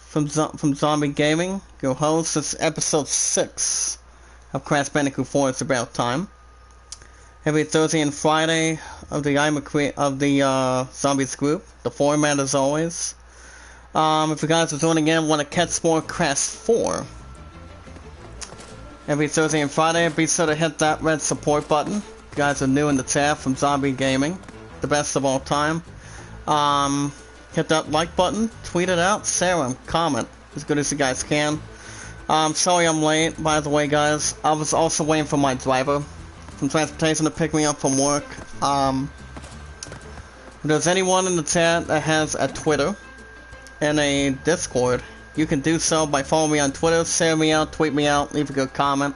from Zombie Gaming, your host. It's episode 6 of Crash Banditcot 4. It's about time. Every Thursday and Friday of the Iamacreator of the Zombies group. The format as always. If you guys are joining in, want to catch more Crash 4 every Thursday and Friday, be sure to hit that red support button. If you guys are new in the chat from Zombie Gaming, the best of all time. Hit that like button, tweet it out, share them, comment as good as you guys can. Sorry I'm late, by the way, guys. I was also waiting for my driver from transportation to pick me up from work. If there's anyone in the chat that has a Twitter and a Discord, you can do so by following me on Twitter, share me out, tweet me out, leave a good comment.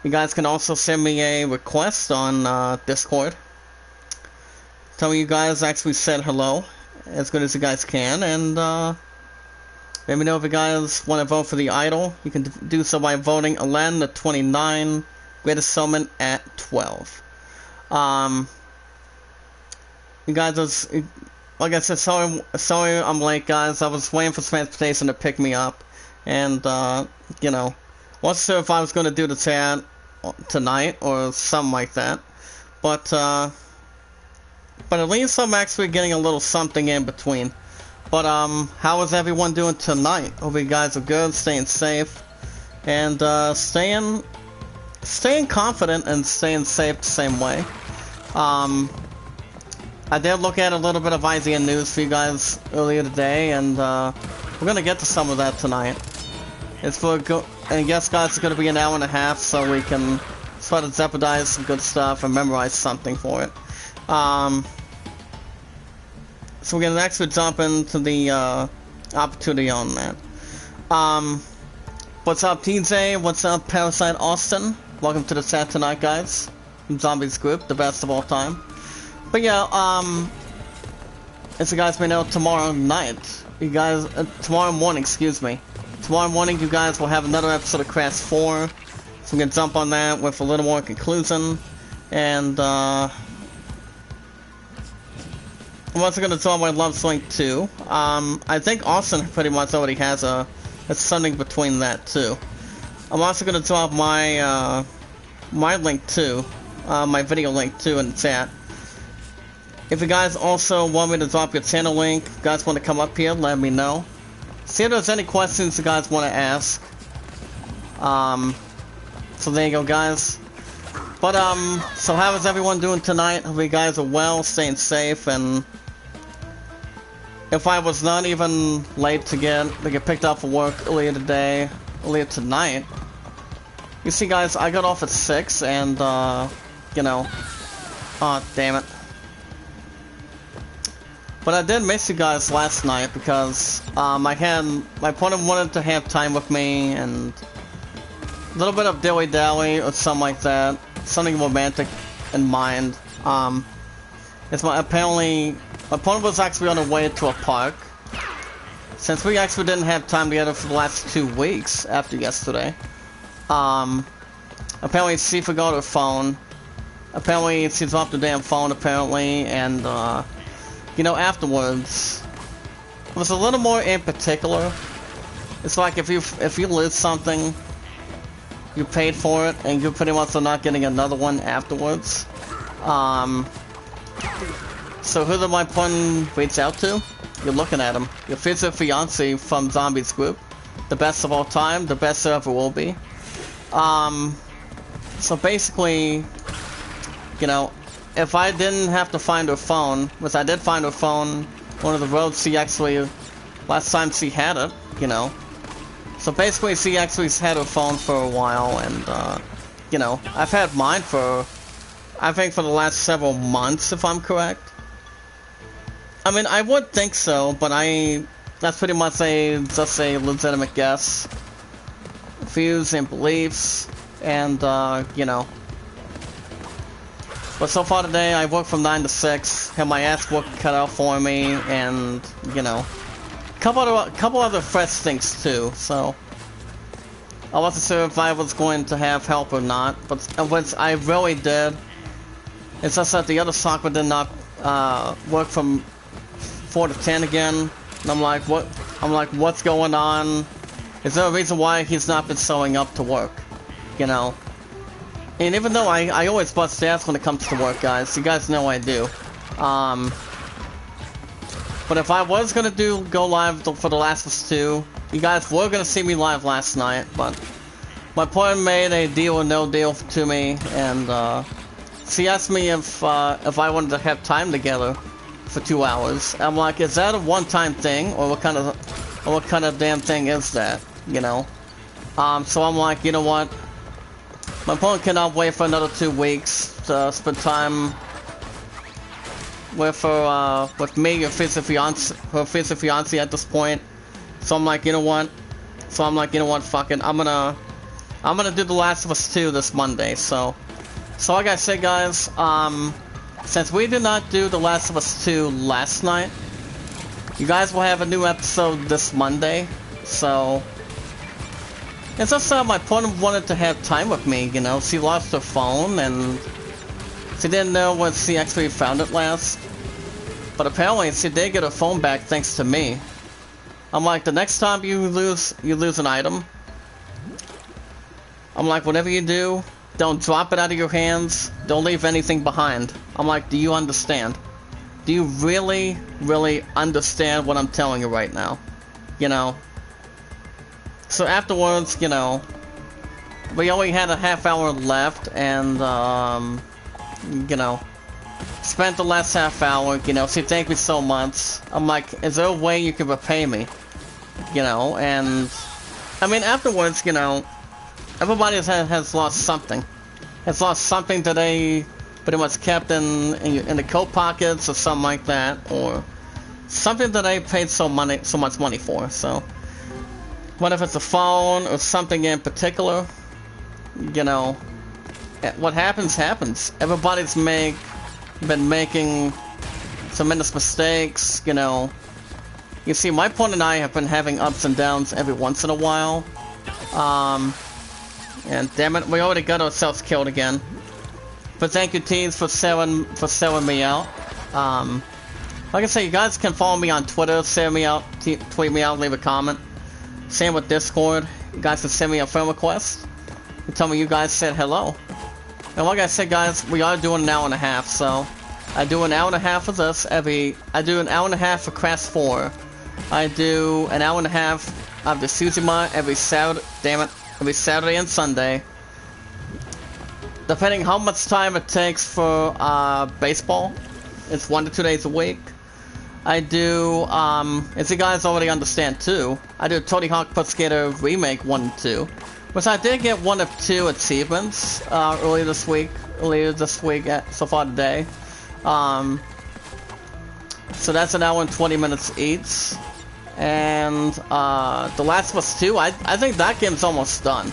You guys can also send me a request on Discord. Tell me you guys actually said hello, as good as you guys can, and let me know if you guys want to vote for the idol. You can do so by voting Alen at 29, Greatest Summon at 12. You guys, like I said, sorry I'm late, guys. I was waiting for transportation to pick me up, and you know, wasn't sure if I was going to do the chat tonight or something like that, but at least I'm actually getting a little something in between. But how is everyone doing tonight? Hope you guys are good, staying safe, and staying confident and staying safe the same way. I did look at a little bit of IZN news for you guys earlier today, and we're gonna get to some of that tonight. It's for and yes, guys, it's gonna be an hour and a half, so we can try to jeopardize some good stuff and memorize something for it. So we're gonna actually jump into the opportunity on that. What's up, TJ? What's up, Parasite Austin? Welcome to the chat tonight, guys. From Zombies group, the best of all time. But yeah, as you guys may know, tomorrow night, tomorrow morning, excuse me. Tomorrow morning, you guys will have another episode of Crash 4. So we're gonna jump on that with a little more conclusion, and I'm also gonna draw my Love's Link too. I think Austin pretty much already has something between that too. I'm also gonna drop my my link too, my video link too in the chat. If you guys also want me to drop your channel link, if you guys want to come up here, let me know. See if there's any questions you guys want to ask. So there you go, guys. But so how is everyone doing tonight? Hope you guys are well, staying safe, and if I was not even late to get picked up for work earlier tonight. You see, guys, I got off at 6, and you know, oh damn it. But I did miss you guys last night because my opponent wanted to have time with me and a little bit of dilly-dally or something like that, something romantic in mind. Apparently, my opponent was actually on her way to a park. Since we actually didn't have time together for the last 2 weeks after yesterday. Apparently she forgot her phone. Apparently she dropped the damn phone apparently, and you know, afterwards, it was a little more in particular. It's like if you lose something, you paid for it, and you pretty much are not getting another one afterwards. So who did my opponent reach out to? You're looking at him. Your future fiance from Zombies group, the best of all time, the best there ever will be. So basically, you know, if I didn't have to find her phone, which I did find her phone, one of the roads she actually, last time she had it, you know. So basically she actually had her phone for a while, and, you know, I've had mine for, I think for the last several months, if I'm correct. I mean, I would think so, but that's pretty much just a legitimate guess. Views and beliefs, and, you know. But so far today, I worked from 9 to 6, had my ass work cut out for me, and, you know, a couple other fresh things too, so I wasn't sure if I was going to have help or not, but which I really did. It's just that the other software did not work from 4 to 10 again, And I'm like, what? I'm like, what's going on? Is there a reason why he's not been showing up to work? You know? And even though I always bust ass when it comes to work, guys. You guys know I do. But if I was gonna go live for The Last of Us 2, you guys were gonna see me live last night, but my partner made a deal or no deal to me, and she asked me if I wanted to have time together for 2 hours. I'm like, is that a one-time thing, or what kind of damn thing is that? You know? So I'm like, you know what? My opponent cannot wait for another 2 weeks to spend time with her, with me, her future fiance at this point. So I'm like, you know what? Fuck it. I'm gonna do The Last of Us 2 this Monday. So like I said, guys, since we did not do The Last of Us 2 last night, you guys will have a new episode this Monday. So it's just my partner wanted to have time with me, you know. She lost her phone and she didn't know when she actually found it last. But apparently she did get her phone back thanks to me. I'm like, the next time you lose an item, I'm like, whatever you do, don't drop it out of your hands, don't leave anything behind. I'm like, do you understand? Do you really, really understand what I'm telling you right now? You know? So afterwards, you know, we only had a half hour left, and, you know, spent the last half hour, you know, she thanked me so much. I'm like, is there a way you can repay me? You know, and, I mean, afterwards, you know, everybody has lost something. Has lost something that they pretty much kept in the coat pockets or something like that, or something that they paid so much money for, so. What if it's a phone or something in particular? You know, what happens, happens. Everybody's been making tremendous mistakes, you know. You see, my partner and I have been having ups and downs every once in a while. And damn it, we already got ourselves killed again. But thank you, teens, for selling me out. Like I say, you guys can follow me on Twitter, sell me out, tweet me out, leave a comment. Same with Discord. You guys can send me a friend request and tell me you guys said hello. And like I said, guys, we are doing an hour and a half, so I do an hour and a half of this I do an hour and a half for Crash 4. I do an hour and a half of the Tsushima every Saturday and Sunday. Depending how much time it takes for baseball, it's 1 to 2 days a week. I do, as you guys already understand too, I do Tony Hawk Pro Skater Remake 1 and 2, which I did get 1 of 2 achievements earlier this week, so far today. So that's an hour and 20 minutes each. And The Last of Us 2, I think that game's almost done.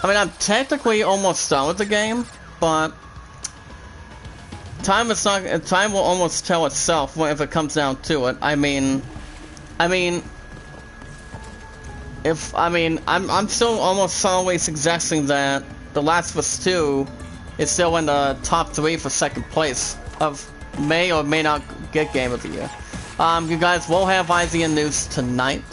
I mean, I'm technically almost done with the game, but time will almost tell itself if it comes down to it. I'm still almost always suggesting that The Last of Us 2 is still in the top 3 for second place of may or may not get Game of the Year. You guys will have IGN news tonight.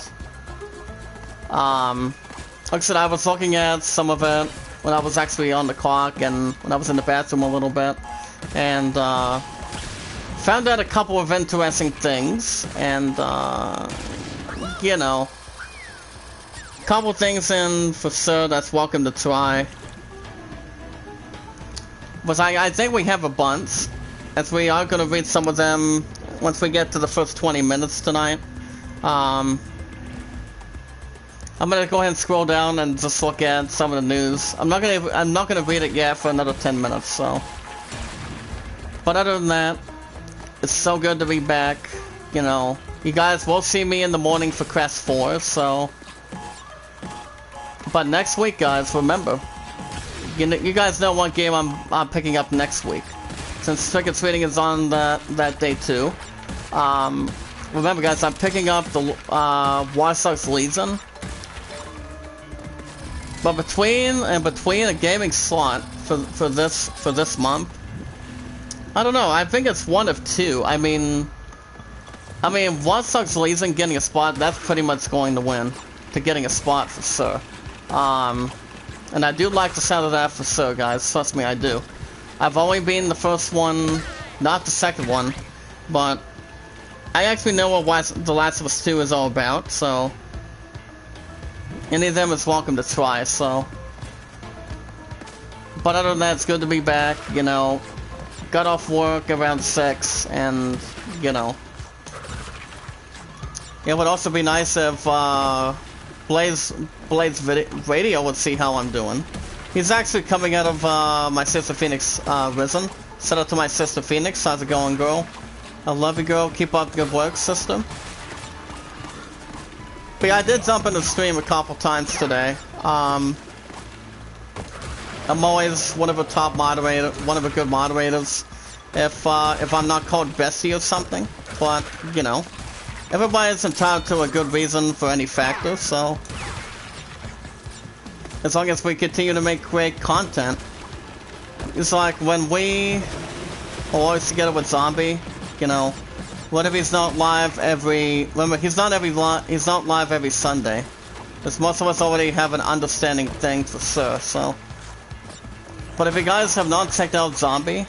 Like I said, I was looking at some of it when I was actually on the clock and when I was in the bathroom a little bit, and found out a couple of interesting things, and you know, a couple things in for sure that's welcome to try. But I think we have a bunch, as we are going to read some of them once we get to the first 20 minutes tonight. I'm gonna go ahead and scroll down and just look at some of the news. I'm not gonna read it yet for another 10 minutes, so. But other than that, it's so good to be back. You know, you guys will see me in the morning for Crash 4, so. But next week, guys, remember, you guys know what game I'm picking up next week, since Trick or Treating is on that day too. Remember, guys, I'm picking up the Watch Dogs Legion. But between a gaming slot for this month, I don't know. I think it's 1 of 2. I mean, I mean, Watch Dogs Legion getting a spot, that's pretty much going to win. To getting a spot for sure. And I do like the sound of that for sure, guys. Trust me, I do. I've only been the first one, not the second one, but I actually know what The Last of Us 2 is all about, so any of them is welcome to try, so. But other than that, it's good to be back, you know. Got off work around 6, and, you know. It would also be nice if Blaze Radio would see how I'm doing. He's actually coming out of my sister Phoenix Risen. Shout out to my sister Phoenix. How's it going, girl? I love you, girl. Keep up the good work, sister. But yeah, I did jump in the stream a couple times today. I'm always one of the top moderators, one of the good moderators. If I'm not called bestie or something, but you know, everybody's entitled to a good reason for any factor. So as long as we continue to make great content, it's like when we are always together with Zombie. You know, what if he's not live every? Remember, he's not live every Sunday. Because most of us already have an understanding thing for sure. So, but if you guys have not checked out Zombie,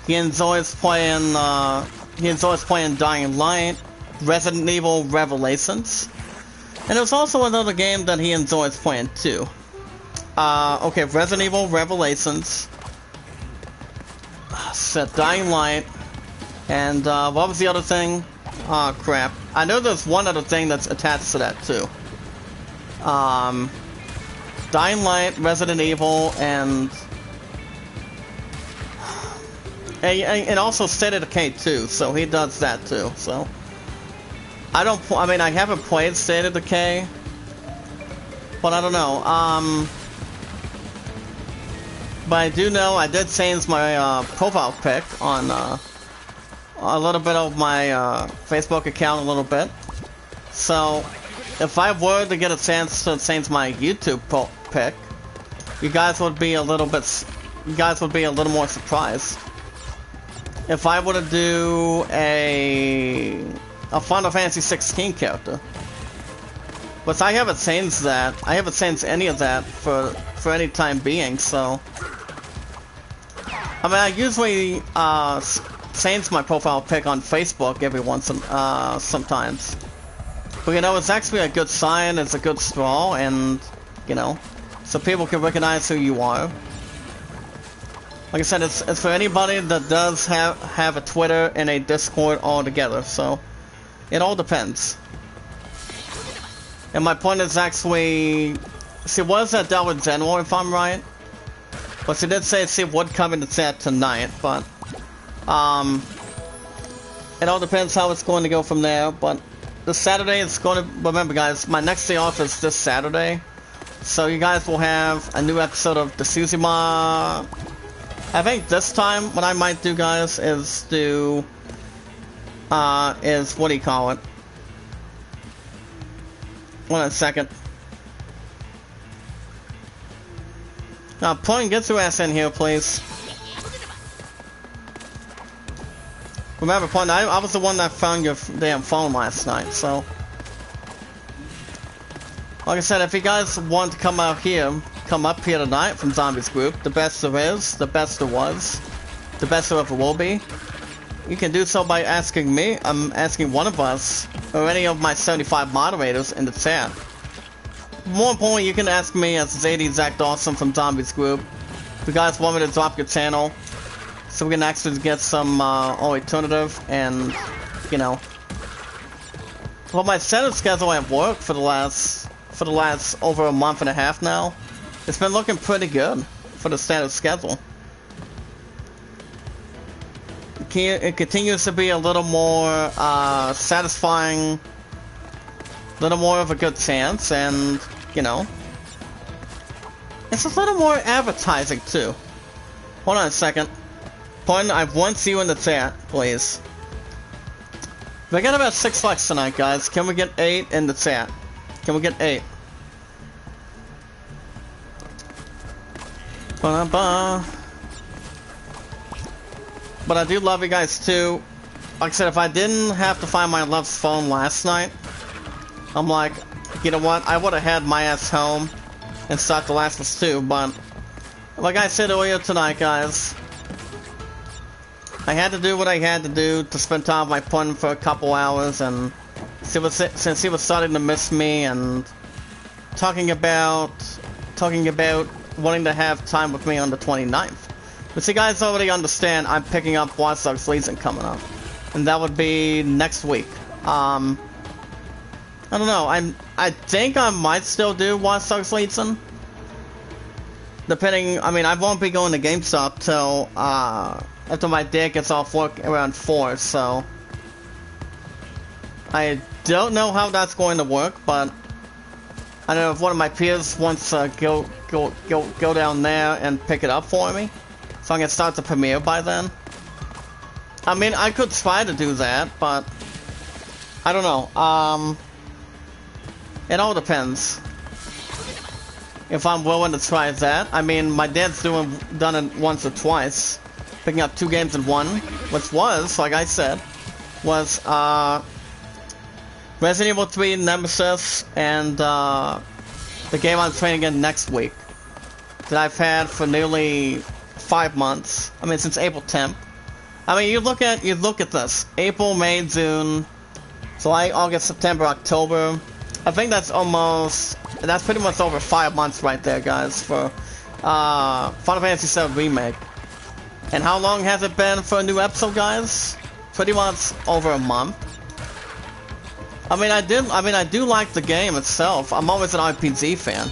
he enjoys playing Dying Light, Resident Evil Revelations, and there's also another game that he enjoys playing too. Okay, Resident Evil Revelations, Dying Light. And, what was the other thing? Oh, crap. I know there's one other thing that's attached to that, too. Dying Light, Resident Evil, and also State of Decay, too, so he does that, too, so. I haven't played State of Decay, but I don't know, but I do know I did change my, profile pic on, a little bit of my Facebook account a little bit. So if I were to get a chance to change my YouTube pic, you guys would be a little more surprised. If I were to do a Final Fantasy 16 character. But I haven't changed that. I haven't changed any of that for any time being, so I mean, I usually change my profile pic on Facebook every once in sometimes, but you know, it's actually a good sign, it's a good straw, and you know, so people can recognize who you are. Like I said, it's for anybody that does have a Twitter and a Discord all together, so it all depends. And my point is actually, she was at Dollar General if I'm right, but she did say she would come into chat tonight, but it all depends how it's going to go from there, but this Saturday it's going to, remember guys, my next day off is this Saturday, so you guys will have a new episode of the Tsuzima. I think this time what I might do, guys, is do, what do you call it? One second. Now, Point, get your ass in here, please. Remember, Point, I was the one that found your damn phone last night, so. Like I said, if you guys want to come up here tonight from Zombies Group, the best there is, the best there was, the best there ever will be, you can do so by asking me, asking one of us, or any of my 75 moderators in the chat. More importantly, you can ask me as ZD Zach Dawson from Zombies Group. If you guys want me to drop your channel, so we can actually get some alternative, and you know. Well, my standard schedule at work for the last over a month and a half now, it's been looking pretty good for the standard schedule. It continues to be a little more satisfying, a little more of a good chance, and you know, it's a little more advertising too. Hold on a second. Point, I want you in the chat, please. We got about 6 likes tonight, guys. Can we get 8 in the chat? Can we get 8? Ba-da-ba. But I do love you guys too. like I said, if I didn't have to find my love's phone last night, I'm like, you know what, I would have had my ass home and start The Last of Us 2, but like I said earlier tonight, guys, I had to do what I had to do to spend time with my son for a couple hours, and since he was starting to miss me and talking about wanting to have time with me on the 29th. But you guys already understand I'm picking up Watch Dogs Legion coming up, and that would be next week. I don't know, I think I might still do Watch Dogs Legion. Depending, I mean, I won't be going to GameStop till after my dad gets off work around 4, so I don't know how that's going to work, but I don't know if one of my peers wants to go down there and pick it up for me, so I can start the premiere by then. I mean, I could try to do that, but I don't know. It all depends if I'm willing to try that. I mean, my dad's done it once or twice, picking up 2 games in one, which was, like I said, was Resident Evil 3 Nemesis and the game I'm playing again next week that I've had for nearly 5 months. I mean, since April 10th. I mean, you look at this: April, May, June, July, August, September, October. I think that's pretty much over 5 months right there, guys, for Final Fantasy VII Remake. And how long has it been for a new episode, guys? Pretty much over a month. I mean, I do like the game itself. I'm always an RPG fan.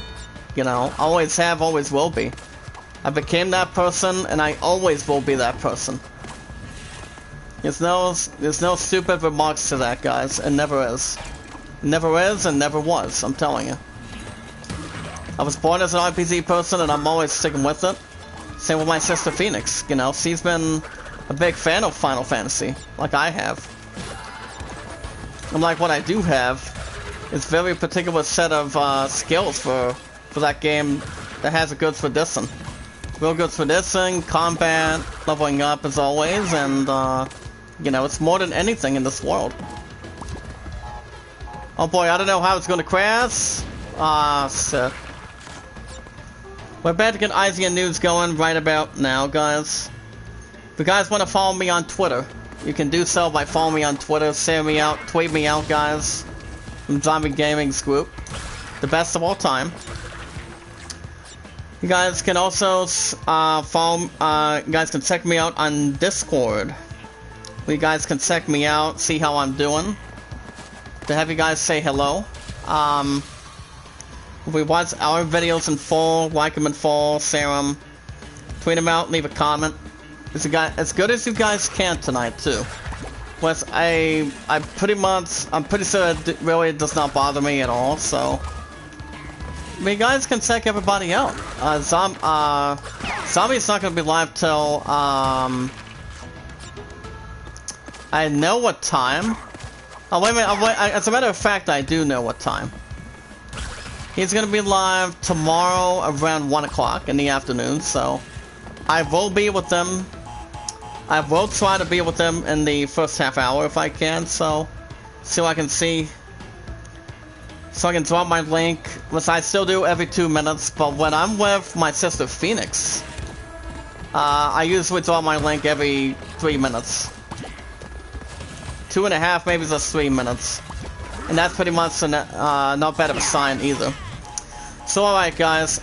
You know, always have, always will be. I became that person, and I always will be that person. There's no stupid remarks to that, guys. It never is. It never is and never was, I'm telling you. I was born as an RPG person, and I'm always sticking with it. Same with my sister Phoenix, you know. She's been a big fan of Final Fantasy, like I have. And like what I do have is very particular set of skills for that game that has a good tradition. Real good tradition, combat, leveling up as always, and you know, it's more than anything in this world. Oh boy, I don't know how it's gonna crash. Shit. We're about to get IGN News going right about now, guys. If you guys want to follow me on Twitter, you can do so by following me on Twitter, share me out, tweet me out, guys. From Zombie Gaming's group. The best of all time. You guys can also you guys can check me out on Discord. You guys can check me out, see how I'm doing. To have you guys say hello. If we watch our videos in full, like them in full, share them, tweet them out, leave a comment. As good as you guys can tonight too. Plus, I'm pretty sure it really does not bother me at all. So, I mean, you guys can check everybody out. Zombie's not gonna be live till I know what time. Oh wait a minute! As a matter of fact, I do know what time. He's gonna be live tomorrow around 1 o'clock in the afternoon. So, I will be with them. I will try to be with them in the first half hour if I can, so I can see. So I can drop my link, which I still do every 2 minutes, but when I'm with my sister Phoenix, I usually drop my link every 3 minutes. 2.5, maybe just 3 minutes. And that's pretty much not bad of a sign either. So alright guys,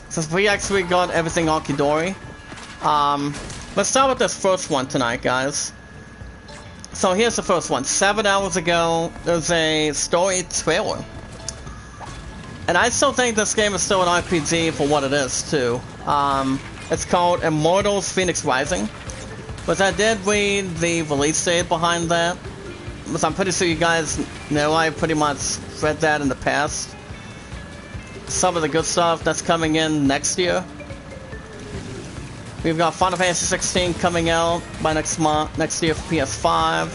since we actually got everything okie-dory, let's start with this first one tonight, guys. So here's the first one. 7 hours ago, there's a story trailer. And I still think this game is still an RPG for what it is, too. It's called Immortals Phoenix Rising. But I did read the release date behind that. But I'm pretty sure you guys know I pretty much read that in the past. Some of the good stuff that's coming in next year. We've got Final Fantasy 16 coming out by next year for PS5.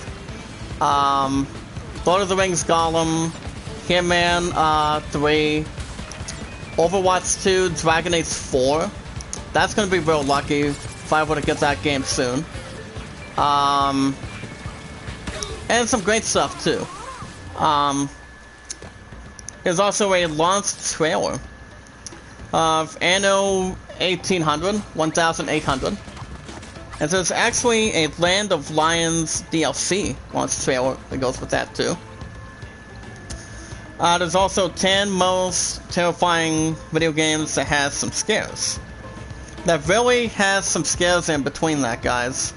Lord of the Rings Gollum, Hitman 3, Overwatch 2, Dragon Age 4. That's gonna be real lucky if I were to get that game soon. And some great stuff too. There's also a launch trailer of Anno 1800. And there's actually a Land of Lions DLC launch trailer that goes with that too. There's also 10 most terrifying video games that has some scares. That really has some scares in between that, guys.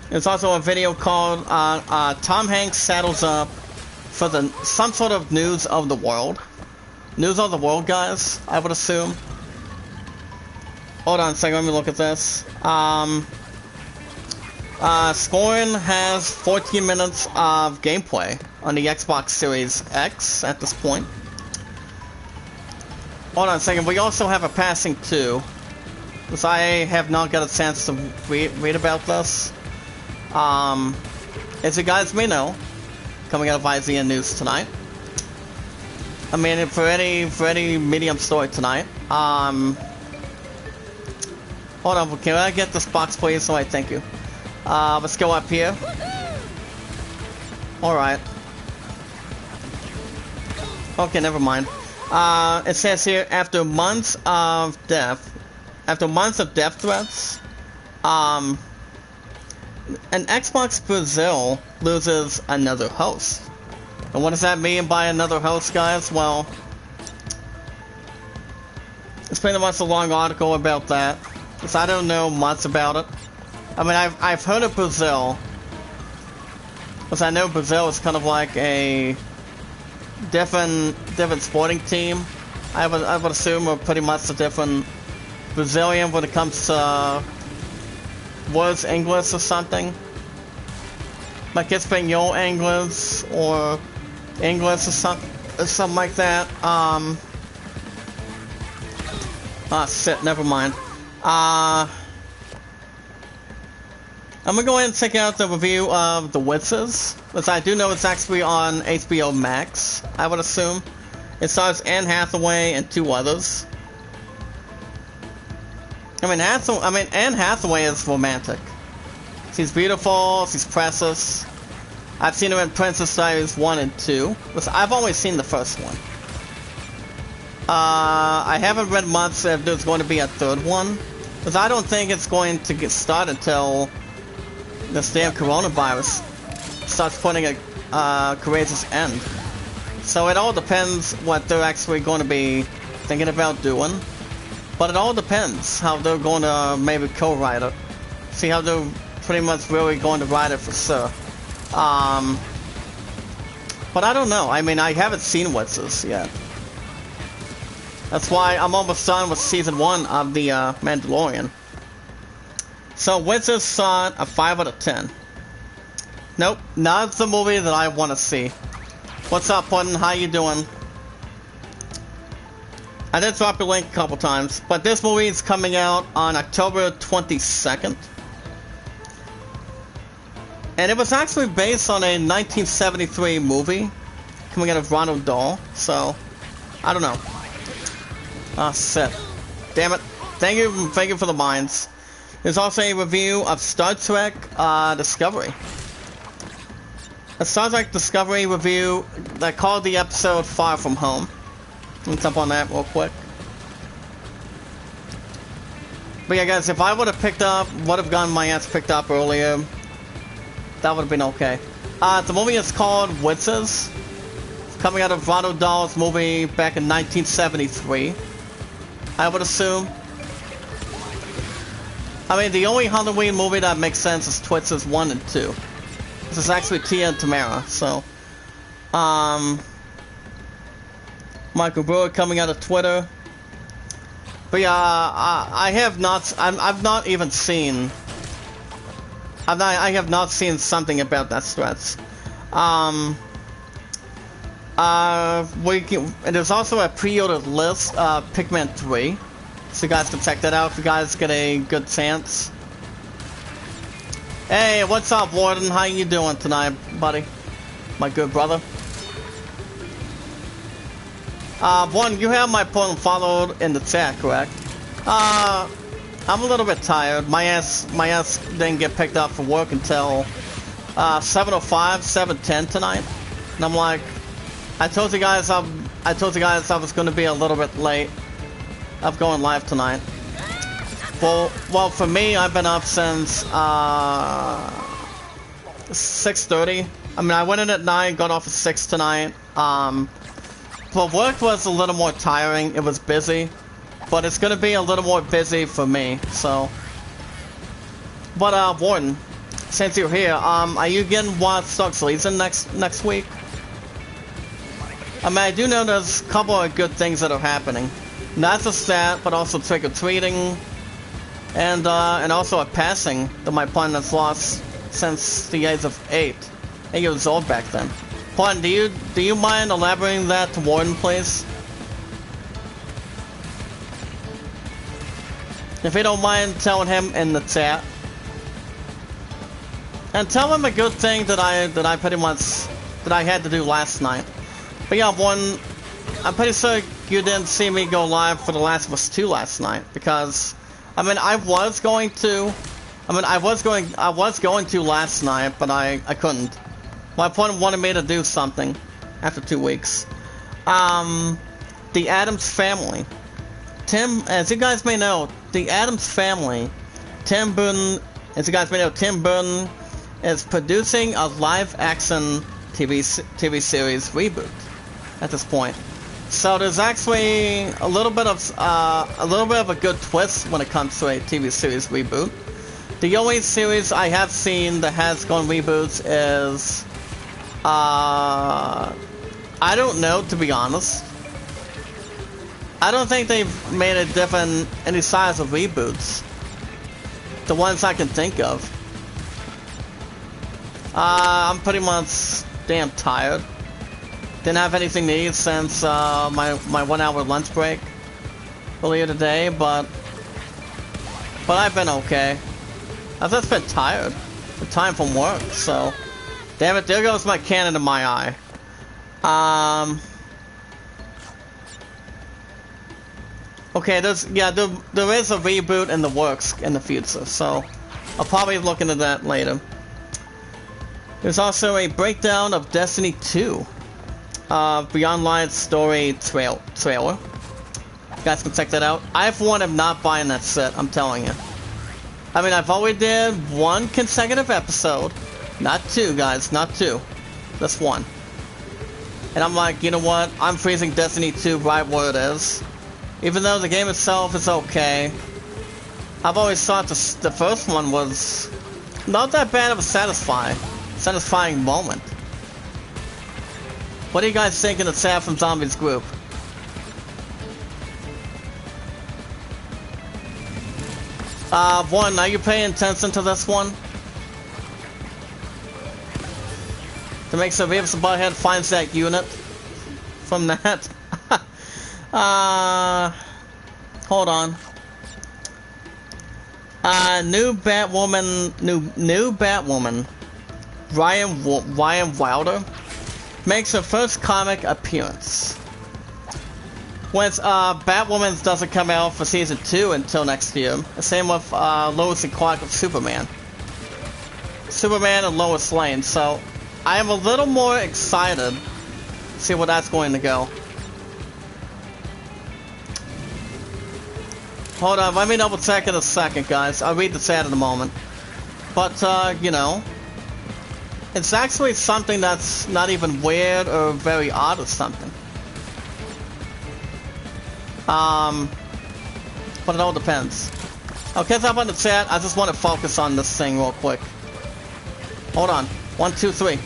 There's also a video called Tom Hanks Saddles Up for some sort of news of the world. News of the world, guys, I would assume. Hold on a second, let me look at this. Scoring has 14 minutes of gameplay on the Xbox Series X at this point. Hold on a second, we also have a passing too, because I have not got a chance to read about this. As you guys may know, coming out of IZN News tonight. I mean, for any medium story tonight. Hold on, can I get this box, please? Alright, thank you. Let's go up here. Alright. Okay, never mind. It says here, after months of death threats, an Xbox Brazil loses another host. And what does that mean by another host, guys? Well, it's pretty much a long article about that, because I don't know much about it. I mean, I've heard of Brazil, because I know Brazil is kind of like a different sporting team. I would assume we're pretty much a different Brazilian when it comes to words English or something. Like Espanol English or English or something like that. Ah, shit, never mind. I'm gonna go ahead and check out the review of The Witches, which I do know it's actually on HBO Max, I would assume. It stars Anne Hathaway and 2 others. I mean, Anne Hathaway is romantic. She's beautiful, she's precious. I've seen her in Princess Diaries 1 and 2, which I've only seen the first one. I haven't read much if there's going to be a third one, because I don't think it's going to get started until this damn coronavirus starts putting a courageous end. So it all depends what they're actually going to be thinking about doing. But it all depends how they're going to maybe co-write it. See how they're pretty much really going to write it for sure. But I don't know. I mean, I haven't seen Witches yet. That's why I'm almost done with season 1 of the Mandalorian. So Witches saw a 5 out of 10. Nope, not the movie that I want to see. What's up, Puddin'? How you doing? I did drop your link a couple times, but this movie is coming out on October 22nd. And it was actually based on a 1973 movie coming out of Ronald Dahl, so I don't know. Ah, shit. Damn it. Thank you for the minds. There's also a review of Star Trek Discovery. A Star Trek Discovery review that called the episode Far From Home. Let's jump on that real quick. But yeah, guys, if I would have gotten my ass picked up earlier, that would have been okay. The movie is called Witches. It's coming out of Ronald Dahl's movie back in 1973, I would assume. I mean, the only Halloween movie that makes sense is Twitches 1 and 2. This is actually Tia and Tamara, so... Michael Brewer coming out of Twitter. But yeah, I have not seen something about that stretch. There's also a pre-order list of Pikmin 3, so you guys can check that out if you guys get a good chance. Hey, what's up, Warden? How you doing tonight, buddy? My good brother. One, you have my point followed in the chat, correct? I'm a little bit tired. My ass didn't get picked up for work until 7:05, 7:10 tonight, and I'm like, I told you guys I was going to be a little bit late of going live tonight. Well, for me, I've been up since 6:30. I mean, I went in at 9, got off at 6 tonight. But work was a little more tiring. It was busy, but it's gonna be a little more busy for me. So, but Warden, since you're here, are you getting Watch Dogs Legion next week? I mean, I do know there's a couple of good things that are happening. Not just that, but also trick-or-treating, and also a passing that my partner has lost since the age of 8 years old back then. Pardon, do you mind elaborating that to Warden, please? If you don't mind telling him in the chat. And tell him a good thing that I pretty much that I had to do last night. But yeah, Warden, I'm pretty sure you didn't see me go live for The Last of Us 2 last night, because I mean I was going to last night, but I couldn't. My opponent wanted me to do something after 2 weeks. The Addams Family. Tim, as you guys may know, the Addams Family, Tim Burton is producing a live-action TV series reboot at this point. So there's actually a little bit of a good twist when it comes to a TV series reboot. The only series I have seen that has gone reboots is I don't know, to be honest. I don't think they've made a different any size of reboots. The ones I can think of. I'm pretty much damn tired. Didn't have anything to eat since my 1 hour lunch break earlier today, but I've been okay. I've just been tired. The time from work, so damn it, there goes my cannon in my eye. Okay, there is a reboot in the works in the future, so I'll probably look into that later. There's also a breakdown of Destiny 2. Beyond Light's story trailer. You guys can check that out. I, for one, am not buying that set, I'm telling you. I mean, I've already did 1 consecutive episode. Not 2, guys, not 2. Just 1. And I'm like, you know what? I'm freezing Destiny 2 right where it is. Even though the game itself is okay. I've always thought the first one was not that bad of a satisfying moment. What do you guys think in the chat from Zombies group? One, are you paying attention to this one? To make sure Beavis and Butthead finds that unit from that. Hold on. New Batwoman, Ryan Wilder, makes her first comic appearance. Once Batwoman doesn't come out for season 2 until next year. The same with Lois and Clark of Superman and Lois Lane. So I am a little more excited to see where that's going to go. Hold on, let me double check in a second, guys. I'll read the chat in a moment. But, you know, it's actually something that's not even weird or very odd or something. But it all depends. Okay, so up on the chat, I just want to focus on this thing real quick. Hold on. 1, 2, 3.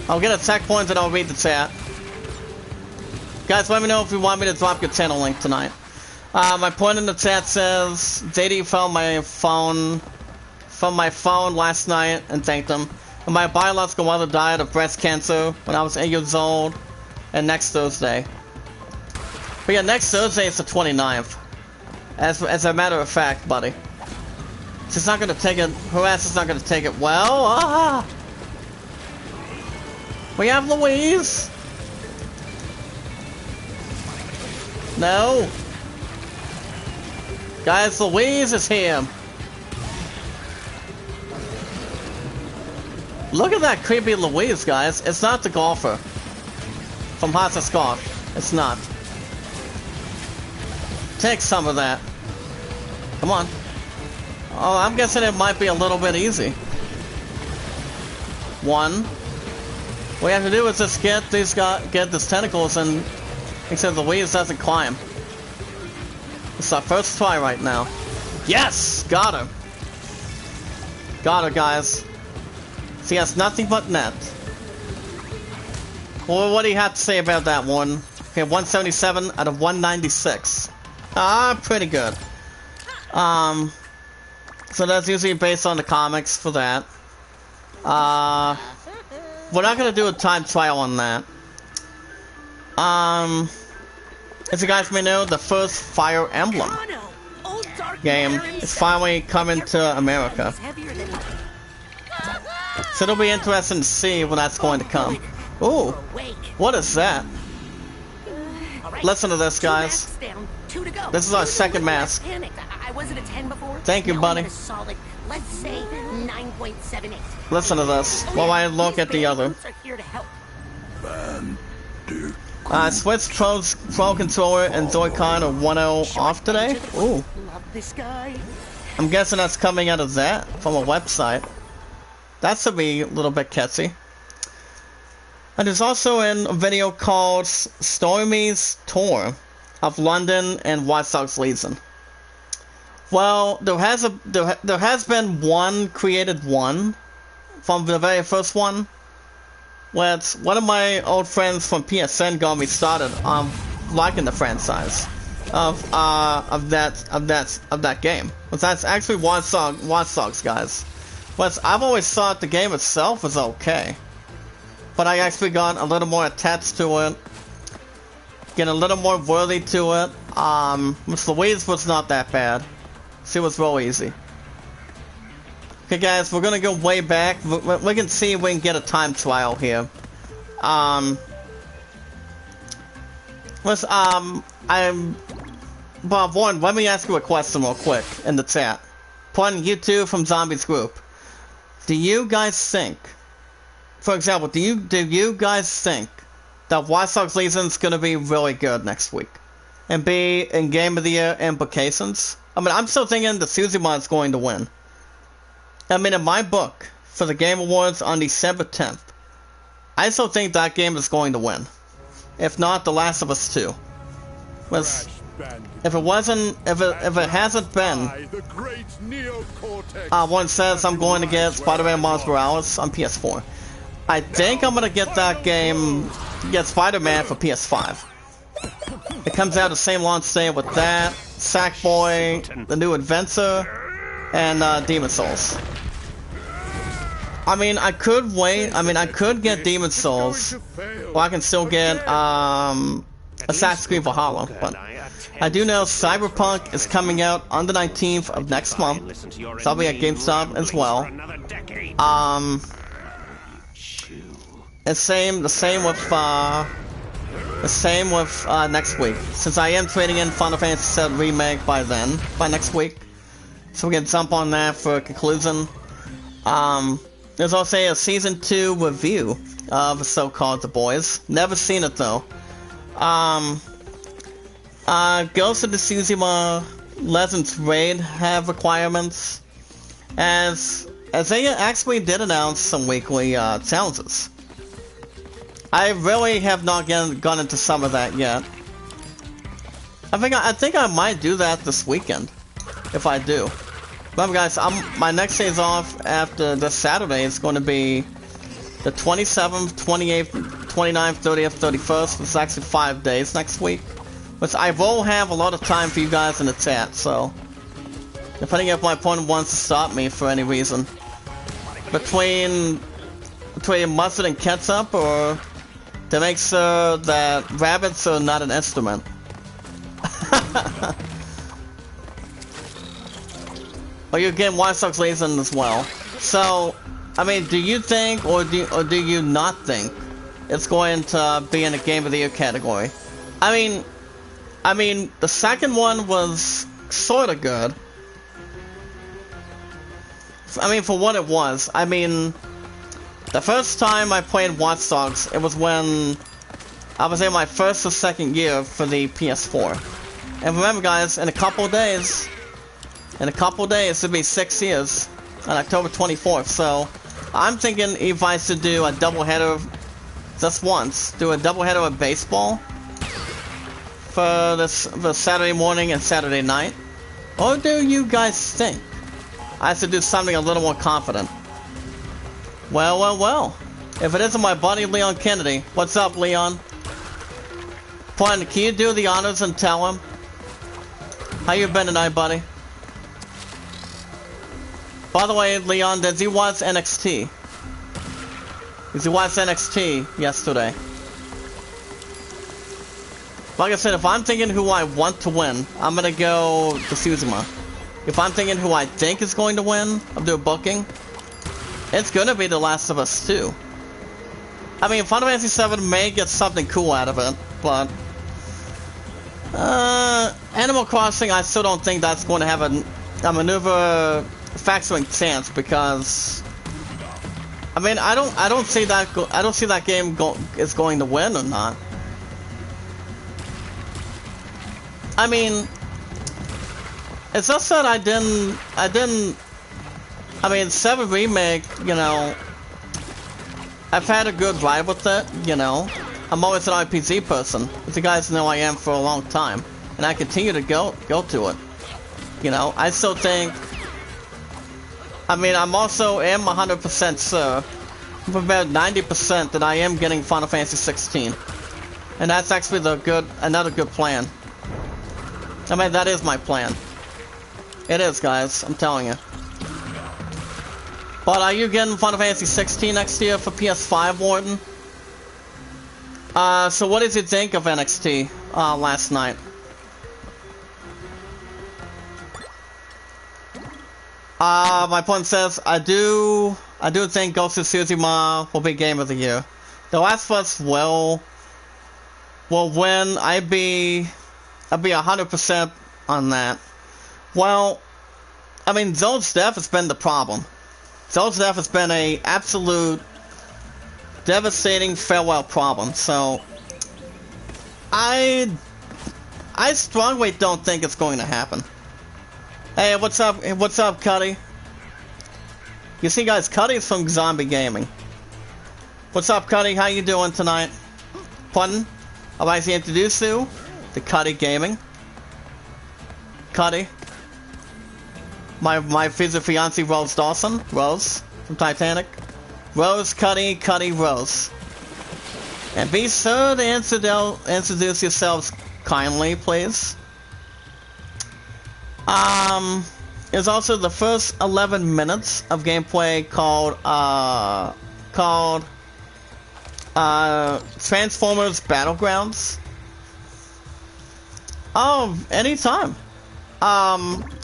I'll get a checkpoint and I'll read the chat. Guys, let me know if you want me to drop your channel link tonight. My point in the chat says, JD found my phone from my phone last night and thanked him. And my biological mother died of breast cancer when I was 8 years old, and next Thursday. But yeah, next Thursday is the 29th. As a matter of fact, buddy. She's not gonna take it, her ass is not gonna take it well. We have Louise. No. Guys, Louise is here. Look at that creepy Louise, guys. It's not the golfer from Hot Scott. It's not. Take some of that. Come on. Oh, I'm guessing it might be a little bit easy. One. What you have to do is just get these tentacles, and except Louise doesn't climb. It's our first try right now. Yes! Got her. Got her, guys. She has nothing but net. Well, what do you have to say about that one? Okay, 177 out of 196. Ah, pretty good. So that's usually based on the comics for that. We're not gonna do a time trial on that. As you guys may know, the first Fire Emblem game is finally coming to America. So it'll be interesting to see when that's going to come. Ooh, what is that? Listen to this, guys. This is our second mask. Thank you, buddy. Listen to this while I look at the other. Switch Pro Controller and Joy-Con are 1.0 off today. Ooh. I'm guessing that's coming out of that from a website. That should be a little bit catchy. And there's also a video called Stormy's Tour of London and Watch Dogs Legion. Well, there has been one created one from the very first one. Which one of my old friends from PSN got me started on liking the franchise of that game. But that's actually Watch Dogs, guys. But I've always thought the game itself was okay, but I actually got a little more attached to it, get a little more worthy to it. Miss Louise was not that bad. She was real easy. Okay, guys, we're gonna go way back. We can see if we can get a time trial here. Bob Warren, let me ask you a question real quick in the chat. Pardon you two from Zombies Group. Do you guys think, for example, do you guys think that Watch Dogs Legion is gonna be really good next week and be in Game of the Year implications? I mean, I'm still thinking the Suzumon is going to win. I mean, in my book, for the Game Awards on December 10th, I still think that game is going to win. If not, The Last of Us 2. If it hasn't been, one says I'm going to get Spider-Man Miles Morales on PS4. I think I'm gonna get that game, get Spider-Man for PS5. It comes out the same launch day with that, Sackboy, the new Adventure, and Demon Souls. I mean, I could wait. I mean, I could get Demon Souls, or I can still get Assassin's Creed Valhalla. But I do know Cyberpunk is coming out on the 19th of next month, so I'll be at GameStop as well. The same with next week, since I am trading in Final Fantasy VII Remake by next week, so we can jump on that for a conclusion. There's also a Season 2 review of so-called The Boys. Never seen it though. Ghost of Tsushima Legends Raid have requirements, as they actually did announce some weekly challenges. I really have not gone into some of that yet. I think I might do that this weekend, if I do. Remember, guys, my next days off after this Saturday is going to be the 27th, 28th, 29th, 30th, 31st. It's actually 5 days next week. But I will have a lot of time for you guys in the chat, so depending if my opponent wants to stop me for any reason. Between mustard and ketchup, or to make sure that rabbits are not an instrument. Or you get Watch Dogs Legion as well. So, I mean, do you think, or do you not think it's going to be in the Game of the Year category? I mean, the second one was sorta good. I mean, for what it was. I mean, the first time I played Watch Dogs, it was when I was in my first or second year for the PS4. And remember, guys, in a couple days, it'll be 6 years on October 24th. So I'm thinking if I should do a doubleheader just once, do a doubleheader of baseball for Saturday morning and Saturday night. Or do you guys think I should do something a little more confident? Well, well, well. If it isn't my buddy Leon Kennedy, what's up, Leon? Fun, can you do the honors and tell him? How you been tonight, buddy? By the way, Leon, did you watch NXT? Did you watch NXT yesterday? Like I said, if I'm thinking who I want to win, I'm gonna go to Suzuma. If I'm thinking who I think is going to win, I'm doing booking. It's gonna be The Last of Us 2. I mean, Final Fantasy 7 may get something cool out of it, but Animal Crossing, I still don't think that's going to have a maneuver factoring chance, because I mean, I don't see that game is going to win or not. I mean, it's just that I mean, 7 Remake, you know, I've had a good ride with it, you know. I'm always an RPG person, as you guys know I am for a long time, and I continue to go to it. You know, I still think, I mean, I'm also 100% sure, for about 90% that I am getting Final Fantasy 16. And that's actually another good plan. I mean, that is my plan. It is, guys, I'm telling you. But are you getting Final Fantasy 16 next year for PS5, Warden? So what did you think of NXT last night? My point says I do think Ghost of Tsushima will be Game of the Year. The Last of Us will win. I'd be 100% on that. Well, I mean, Zoe's death has been the problem. Zoe's death has been a absolute devastating farewell problem. So I strongly don't think it's going to happen. Hey, what's up? What's up, Cuddy? You see, guys, Cuddy's from Zombie Gaming. What's up, Cuddy? How you doing tonight? Pardon? I'd like to introduce you to Cuddy Gaming. Cuddy. My future fiancée, Rose Dawson. Rose from Titanic. Rose, Cuddy, Rose. And be sure to introduce yourselves kindly, please. There's also the first 11 minutes of gameplay called Transformers Battlegrounds. Oh, anytime.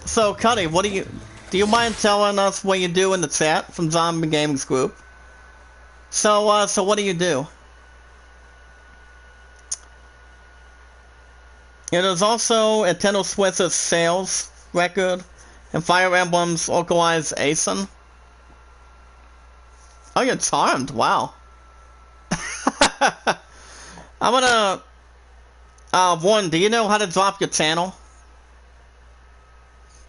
So Cuddy, do you mind telling us what you do in the chat from Zombie Gaming's group? So what do you do? It is also Nintendo Switch's sales record and Fire Emblem's localized ASIN. Oh, you're charmed. Wow. I'm gonna... Warren, do you know how to drop your channel?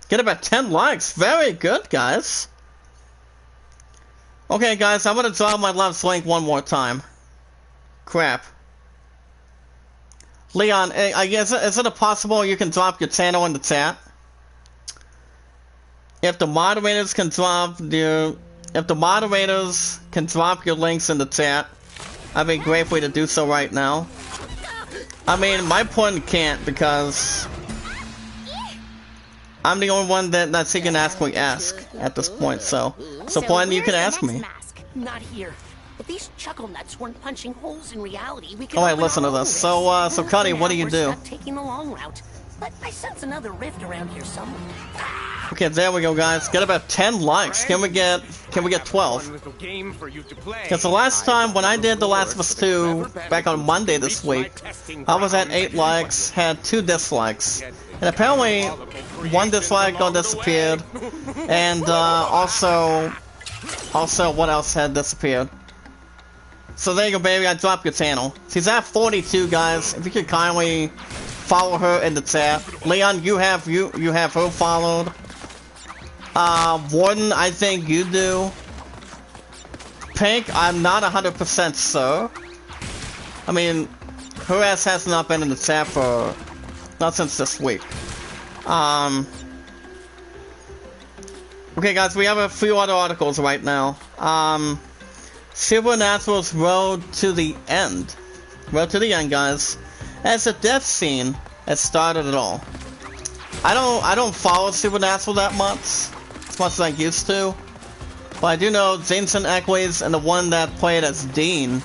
Get about 10 likes. Very good, guys. Okay, guys, I'm gonna drop my left link one more time. Crap. Leon, I guess, is it possible you can drop your channel in the chat? If the moderators can drop your links in the chat, I'd be grateful to do so right now. I mean, my point can't, because I'm the only one that he can ask at this point. So point, you can ask me. Not here. If these chuckle nuts weren't punching holes in reality, we could. Alright, listen to this. So Cuddy, what do you do? Taking the long route. But I sense another rift around here somewhere. Okay, there we go, guys. Get about 10 likes. Can we get 12? Because the last time when I did The Last of Us 2 back on Monday this week, I was at 8 likes, had 2 dislikes, and apparently 1 dislike got disappeared, and also what else had disappeared? So there you go, baby. I dropped your channel. She's at 42, guys. If you could kindly follow her in the chat. Leon, you have her followed. Warden, I think you do. Pink, I'm not 100% sure. I mean, her ass has not been in the chat for not since this week. Okay, guys, we have a few other articles right now. Supernatural's Road to the End. Road to the End, guys. As the death scene has started at all. I don't follow Supernatural that much as I used to. But I do know Jameson Eccles and the one that played as Dean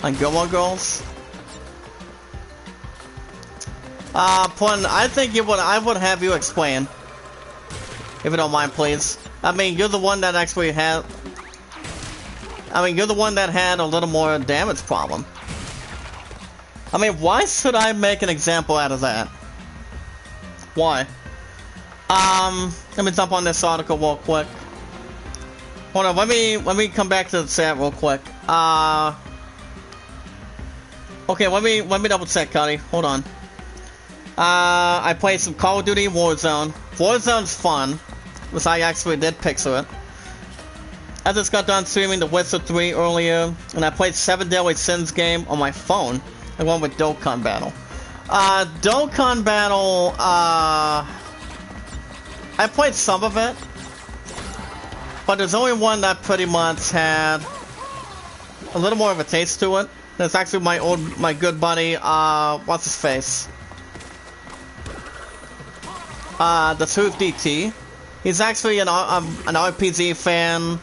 on Gilmore Girls. Pun, I think I would have you explain. If you don't mind, please. I mean, you're the one that actually had... you're the one that had a little more damage problem. I mean, why should I make an example out of that? Why? Let me jump on this article real quick. Hold on, let me come back to the chat real quick. Okay, let me double check, Cuddy. Hold on. I played some Call of Duty Warzone. Warzone's fun, which I actually did pixel it. I just got done streaming The Witcher 3 earlier, and I played 7 Deadly Sins game on my phone. I went with Dokkan Battle. Dokkan Battle, I played some of it, but there's only one that pretty much had a little more of a taste to it. That's actually my good buddy, what's his face? The Truth DT. He's actually an RPG fan.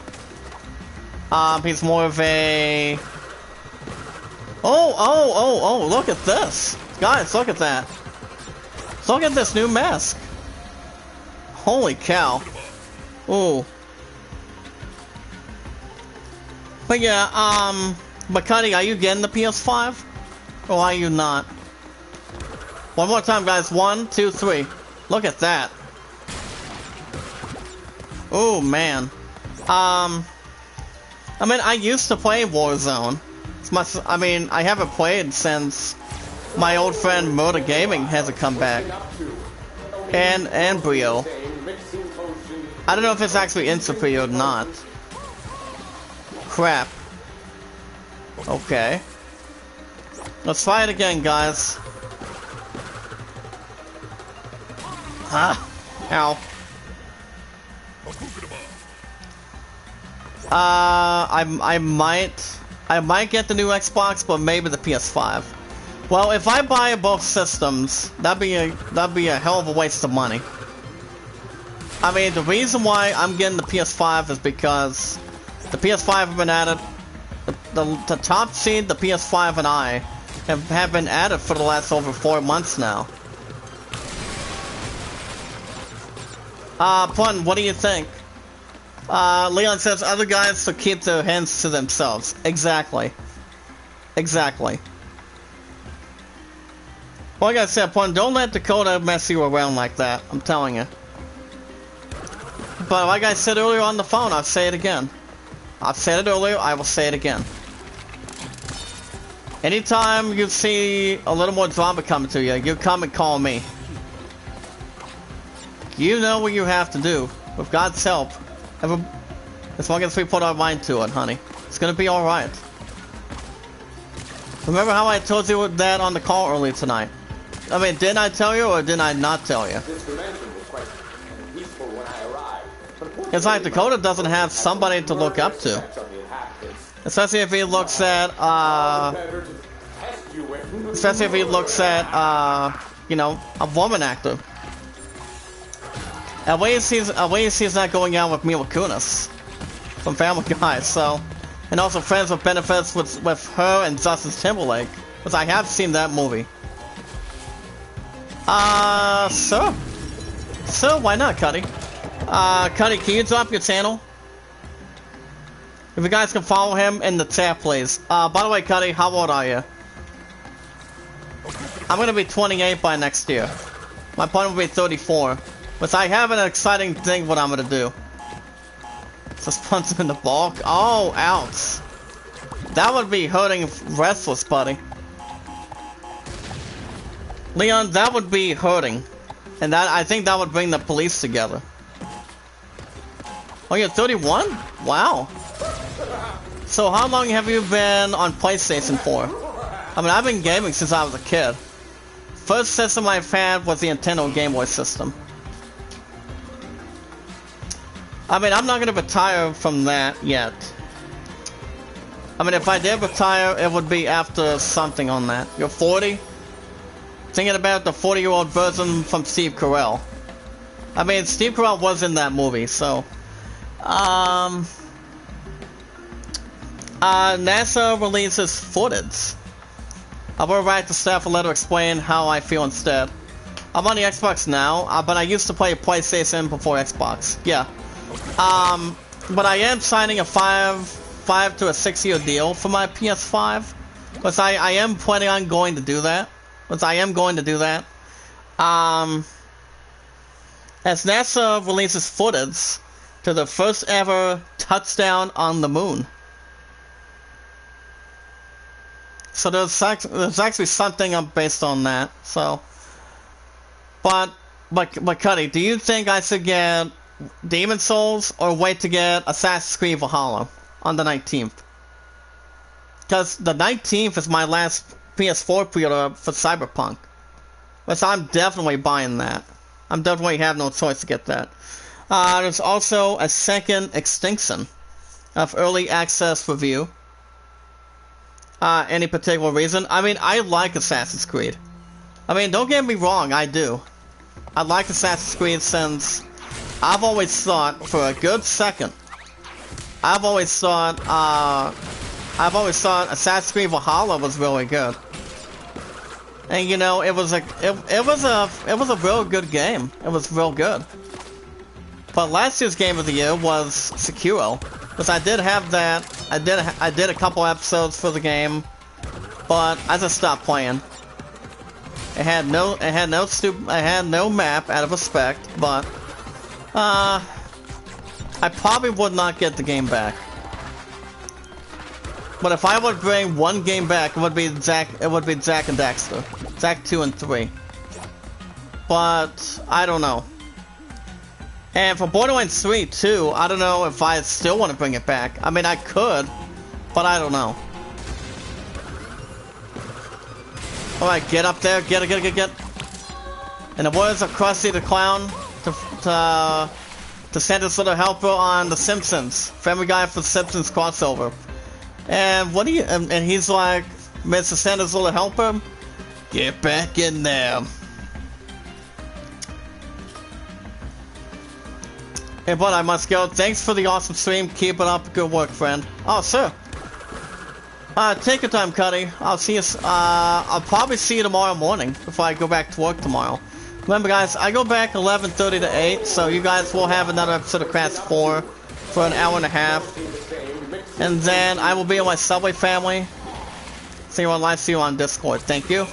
He's more of a... Oh, look at this. Guys, look at that. Look at this new mask. Holy cow. Ooh. But yeah, Cuddy, are you getting the PS5? Or are you not? One more time, guys. 1, 2, 3. Look at that. Oh, man. I mean, I used to play Warzone. I haven't played since my old friend Murder Gaming hasn't come back. And Brio. I don't know if it's actually in Superior or not. Crap. Okay. Let's try it again, guys. Ah. Ow. I might get the new Xbox, but maybe the PS5. Well, if I buy both systems, that'd be a hell of a waste of money. I mean, the reason why I'm getting the PS5 is because the PS5 have been added. The top seed, the PS5 and I have been added for the last over 4 months now. Pun, what do you think? Leon says other guys should keep their hands to themselves. Exactly. Exactly. Well, like I said, Pun, don't let Dakota mess you around like that. I'm telling you. But like I said earlier on the phone, I'll say it again. I've said it earlier, I will say it again. Anytime you see a little more drama coming to you, you come and call me. You know what you have to do. With God's help. As long as we put our mind to it, honey. It's gonna be alright. Remember how I told you that on the call earlier tonight? I mean, didn't I tell you or did I not tell you? It's like Dakota doesn't have somebody to look up to. Especially if he looks at, you know, a woman actor. At least he's not going out with Mila Kunis from Family Guy, so... And also Friends with Benefits with her and Justin Timberlake, because I have seen that movie. So, why not, Cuddy? Cuddy, can you drop your channel? If you guys can follow him in the chat, please. By the way, Cuddy, how old are you? I'm gonna be 28 by next year. My point will be 34. But I have an exciting thing what I'm gonna do. Just punch him in the bulk. Oh, ouch. That would be hurting Restless, buddy. Leon, that would be hurting. And that, I think that would bring the police together. Oh, you're 31? Wow. So how long have you been on PlayStation for? I mean, I've been gaming since I was a kid. First system I've had was the Nintendo Game Boy system. I mean, I'm not gonna retire from that yet. I mean, if I did retire, it would be after something on that. You're 40? Thinking about the 40-year-old version from Steve Carell. I mean, Steve Carell was in that movie, so... NASA releases footage. I will write the staff a letter explain how I feel instead. I'm on the Xbox now, but I used to play PlayStation before Xbox. Yeah. But I am signing a 5 to a 6-year deal for my PS5. Because I am planning on going to do that. As NASA releases footage to the first ever touchdown on the moon. So there's actually something based on that. So, but Cuddy, do you think I should get Demon Souls or wait to get Assassin's Creed Valhalla on the 19th? Because the 19th is my last PS4 pre-order for Cyberpunk. But so I'm definitely buying that. I'm definitely have no choice to get that. There's also a second extinction of early access review. Any particular reason? I mean, I like Assassin's Creed. I mean, don't get me wrong, I do. I like Assassin's Creed since I've always thought, for a good second, I've always thought Assassin's Creed Valhalla was really good. And you know, it was a real good game. It was real good. But last year's game of the year was Sekiro, because I did have that. I did a couple episodes for the game, but I just stopped playing. It had no map out of respect, but I probably would not get the game back. But if I would bring one game back, it would be Zack and Daxter. Zack 2 and 3. But I don't know. And for Borderlands 3 too, I don't know if I still want to bring it back. I mean, I could, but I don't know. Alright, get up there, get. In the words of Krusty the Clown, to send his little helper on The Simpsons. Family Guy for The Simpsons crossover. And what do you, and he's like, Mr. Santa's little helper, get back in there. Hey, but I must go. Thanks for the awesome stream. Keep it up. Good work, friend. Oh, sir. Take your time, Cuddy. I'll see you. I'll probably see you tomorrow morning before I go back to work tomorrow. Remember, guys, I go back 11:30 to 8, so you guys will have another episode of Crash 4 for an hour and a half. And then I will be with my Subway family. See you on live, see you on Discord. Thank you.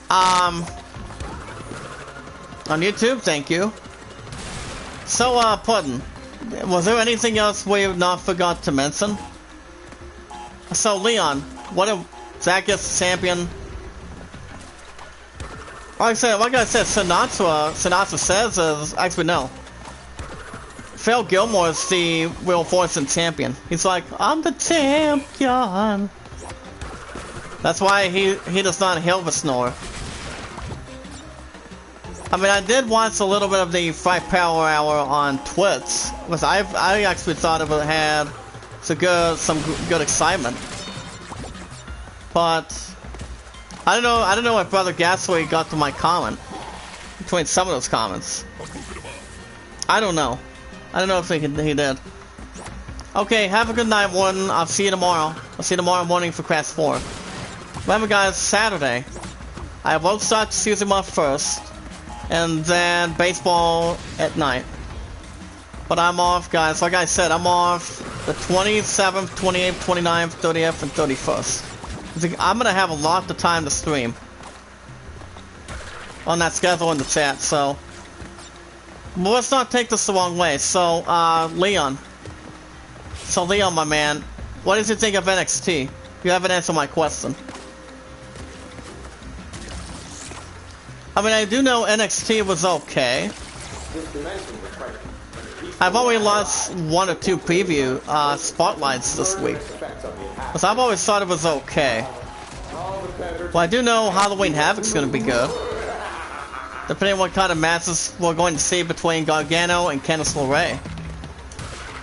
On YouTube, thank you. So, Puddin', was there anything else we not forgot to mention? So, Leon, what if Zack gets the champion? Like I said, Sinatra says is, actually no. Phil Gilmore is the Wheel of Fortune champion. He's like, I'm the champion. That's why he does not hail the snore. I mean, I did watch a little bit of the Fight Power Hour on Twitch, because I actually thought it had some good excitement. But I don't know if Brother Gasly got to my comment between some of those comments. I don't know. I don't know if he did. Okay, have a good night, Warden. I'll see you tomorrow. I'll see you tomorrow morning for Crash 4. Remember, guys, Saturday. I will start the season off first, and then baseball at night. But I'm off, guys. Like I said, I'm off the 27th, 28th, 29th, 30th, and 31st. I'm gonna have a lot of time to stream on that schedule in the chat, so well, let's not take this the wrong way. So, Leon. So, Leon, my man, what did you think of NXT? You haven't answered my question. I mean, I do know NXT was okay. I've only lost 1 or 2 preview spotlights this week, because I've always thought it was okay. Well, I do know Halloween Havoc's going to be good, depending on what kind of matches we're going to see between Gargano and Candice LeRae.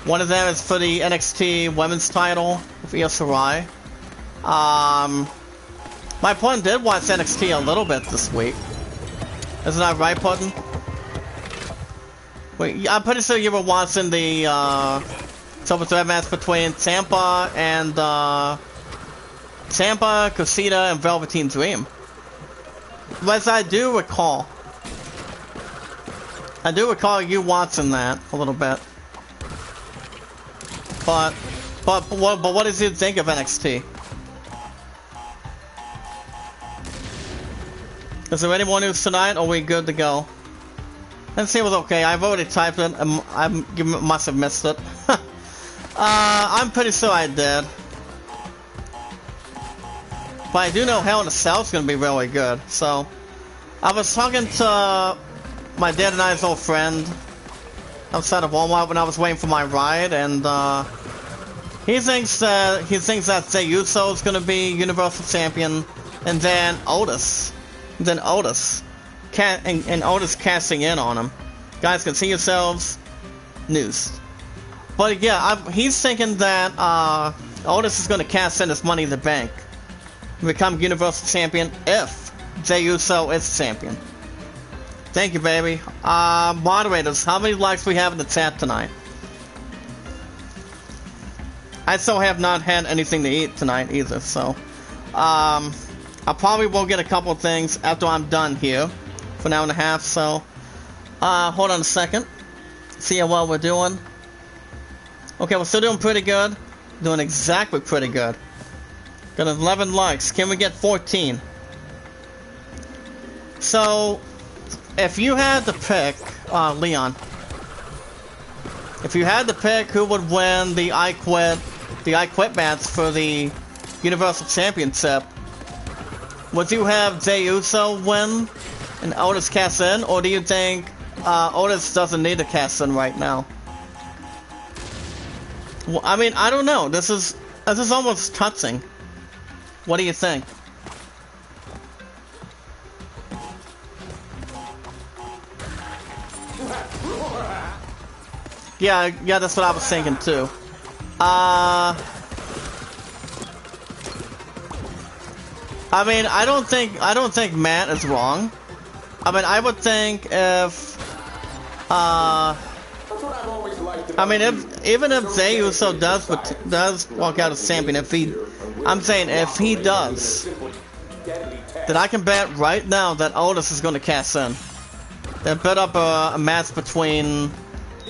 One of them is for the NXT Women's title with Io Shirai. My opponent did watch NXT a little bit this week. Isn't that right, Puddin? Wait, I'm pretty sure you were watching the Silver Thread match between Ciampa and Ciampa, Kushida, and Velveteen Dream. As I do recall you watching that a little bit. But what did you think of NXT? Is there anyone who's tonight, or are we good to go? NXT was okay. I've already typed it. You must have missed it. I'm pretty sure I did. But I do know Hell in a Cell is going to be really good. So, I was talking to my dad and I's old friend outside of Walmart when I was waiting for my ride, and he thinks that Jey Uso is going to be Universal Champion, and then Otis. And Otis casting in on him. Guys, can see yourselves. News. But yeah, he's thinking that Otis is going to cast in his Money in the Bank and become Universal Champion if Jey Uso is champion. Thank you, baby. Moderators, how many likes we have in the chat tonight? I still have not had anything to eat tonight either, so I probably will get a couple of things after I'm done here for an hour and a half, so hold on a second. See how well we're doing. Okay, we're still doing pretty good. Doing exactly pretty good. Got 11 likes. Can we get 14? So, if you had to pick, Leon, if you had to pick who would win the I Quit match for the Universal Championship, would you have Jey Uso win and Otis cast in, or do you think Otis doesn't need to cast in right now? Well, I mean, I don't know. This is almost touching. What do you think? Yeah, that's what I was thinking too. I mean, I don't think Matt is wrong. I mean, I would think if I mean, even if Jey Uso does walk out as champion, if he does, then I can bet right now that Otis is going to cast in. They bet up a match between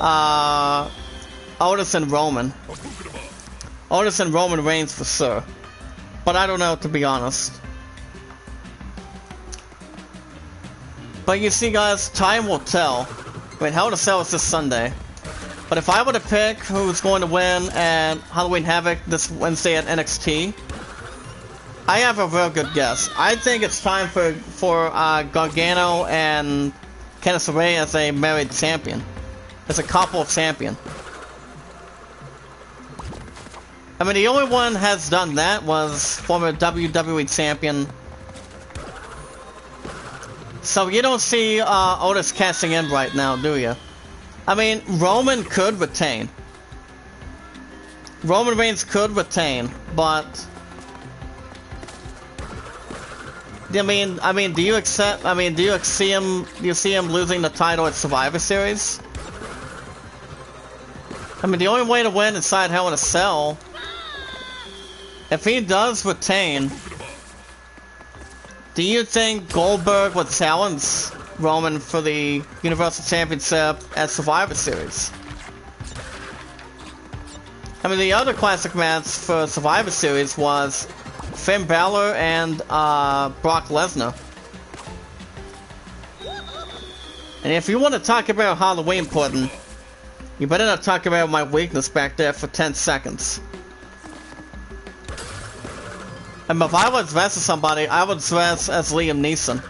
Otis and Roman. Otis and Roman Reigns for sure. But I don't know, to be honest. But you see, guys, time will tell. I mean, Hell in a Cell is this Sunday. But if I were to pick who's going to win at Halloween Havoc this Wednesday at NXT, I have a real good guess. I think it's time for Gargano and Candice LeRae as a married champion. As a couple champion. I mean, the only one has done that was former WWE champion. So you don't see Otis casting in right now, do you? I mean, Roman could retain. Roman Reigns could retain, but I mean, do you accept? I mean, do you see him losing the title at Survivor Series? I mean, the only way to win inside Hell in a Cell, if he does retain, Do you think Goldberg would challenge Roman for the Universal Championship at Survivor Series? I mean, the other classic match for Survivor Series was Finn Balor and Brock Lesnar. And if you want to talk about Halloween pudding, you better not talk about my weakness back there for 10 seconds. And if I was dressed as somebody, I would dress as Liam Neeson.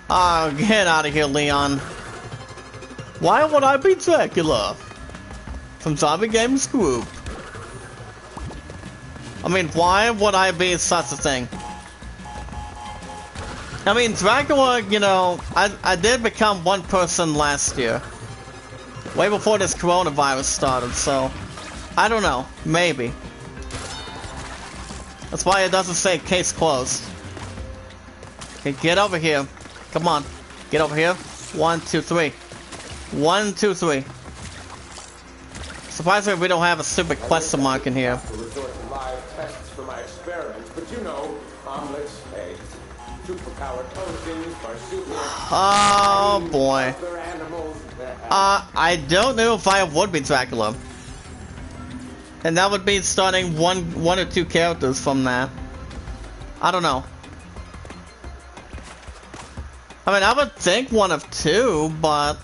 Oh, get out of here, Leon. Why would I be Dracula? From Zombie Games Group. I mean, why would I be such a thing? I mean, Dracula, you know, I did become one person last year. Way before this coronavirus started, so... I don't know. Maybe. That's why it doesn't say case closed. Okay, get over here. Come on. Get over here. 1, 2, 3. 1, 2, 3. Surprisingly, we don't have a stupid question mark in here. Oh boy. I don't know if I would be Dracula. And that would be starting one or two characters from that. I don't know. I mean, I would think one of two, but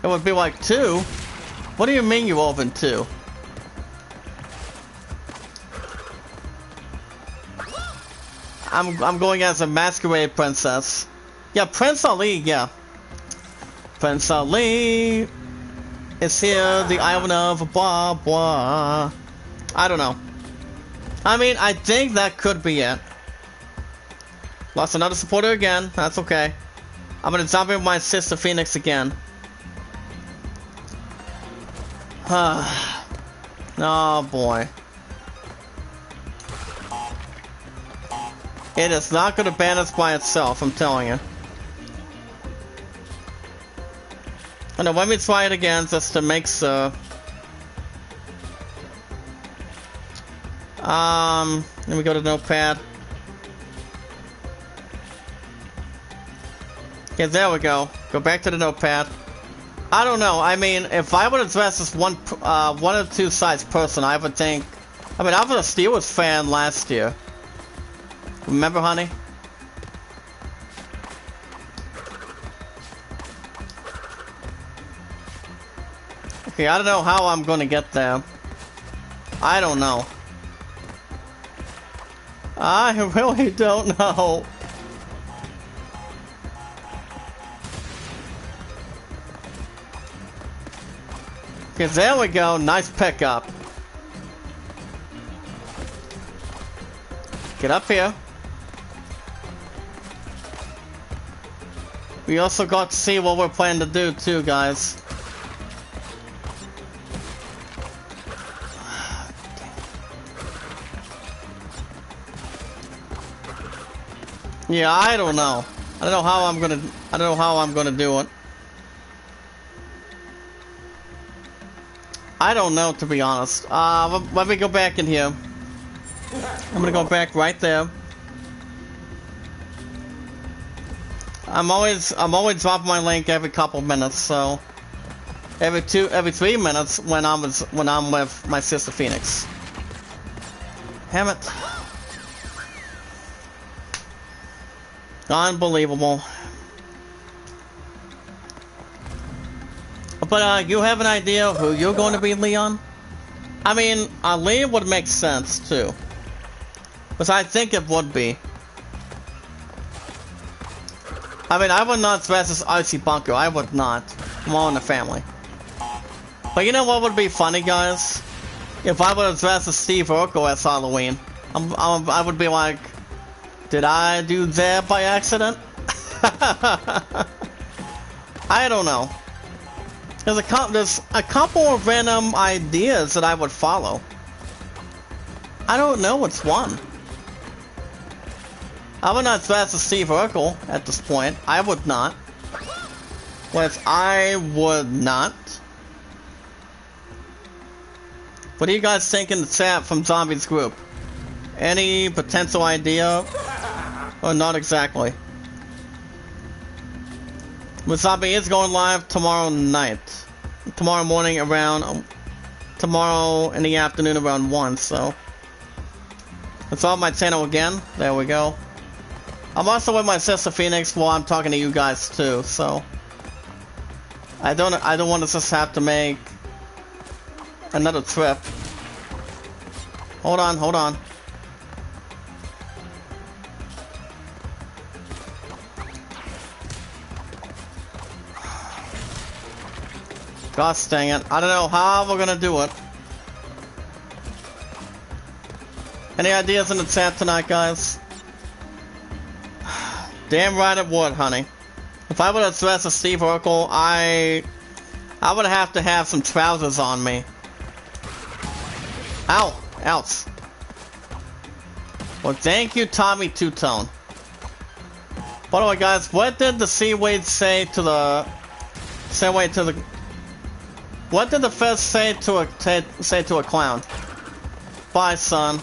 it would be like 2. What do you mean you opened 2? I'm going as a masquerade princess. Yeah, Prince Ali, yeah. Prince Ali is here, the island of blah blah. I don't know. I mean, I think that could be it. Lost another supporter again, that's okay. I'm gonna zombie my sister Phoenix again. Oh boy. It is not going to ban us by itself, I'm telling you. And let me try it again just to make so. Let me go to Notepad. Okay, there we go. Go back to the Notepad. I don't know. I mean, if I would address this one or two size person, I would think. I mean, I was a Steelers fan last year. Remember, honey? Okay, I don't know how I'm gonna get there. I don't know. I really don't know. Okay, there we go. Nice pickup. Get up here. We also got to see what we're planning to do too, guys. Yeah, I don't know. I don't know how I'm gonna do it. I don't know, to be honest. Let me go back in here. I'm gonna go back right there. I'm always dropping my link every couple minutes, so every 3 minutes when I'm with my sister Phoenix. Damn it. Unbelievable. But you have an idea of who you're going to be, Leon? I mean, Liam would make sense too. Because I think it would be. I mean, I would not dress as Archie Bunker. I would not. I'm all in the family. But you know what would be funny, guys? If I would have dressed as Steve Urkel as Halloween. I would be like, did I do that by accident? I don't know. There's a couple of random ideas that I would follow. I don't know what's one. I would not dress as Steve Urkel at this point. I would not. Which I would not. What do you guys think in the chat from Zombies Group? Any potential idea? Or not exactly? Wasabi is going live tomorrow night. Tomorrow morning around... Tomorrow in the afternoon around 1, so... It's on my channel again. There we go. I'm also with my sister Phoenix while I'm talking to you guys too, so... I don't want to just have to make... another trip. Hold on, hold on. Gosh dang it. I don't know how we're gonna do it. Any ideas in the chat tonight, guys? Damn right it would, honey. If I would have dressed as Steve Urkel, I would have to have some trousers on me. Ow! Ouch. Well, thank you, Tommy Two-Tone. By the way, guys, what did the Seaweed say to the... What did the fish say to a clown? Bye, son.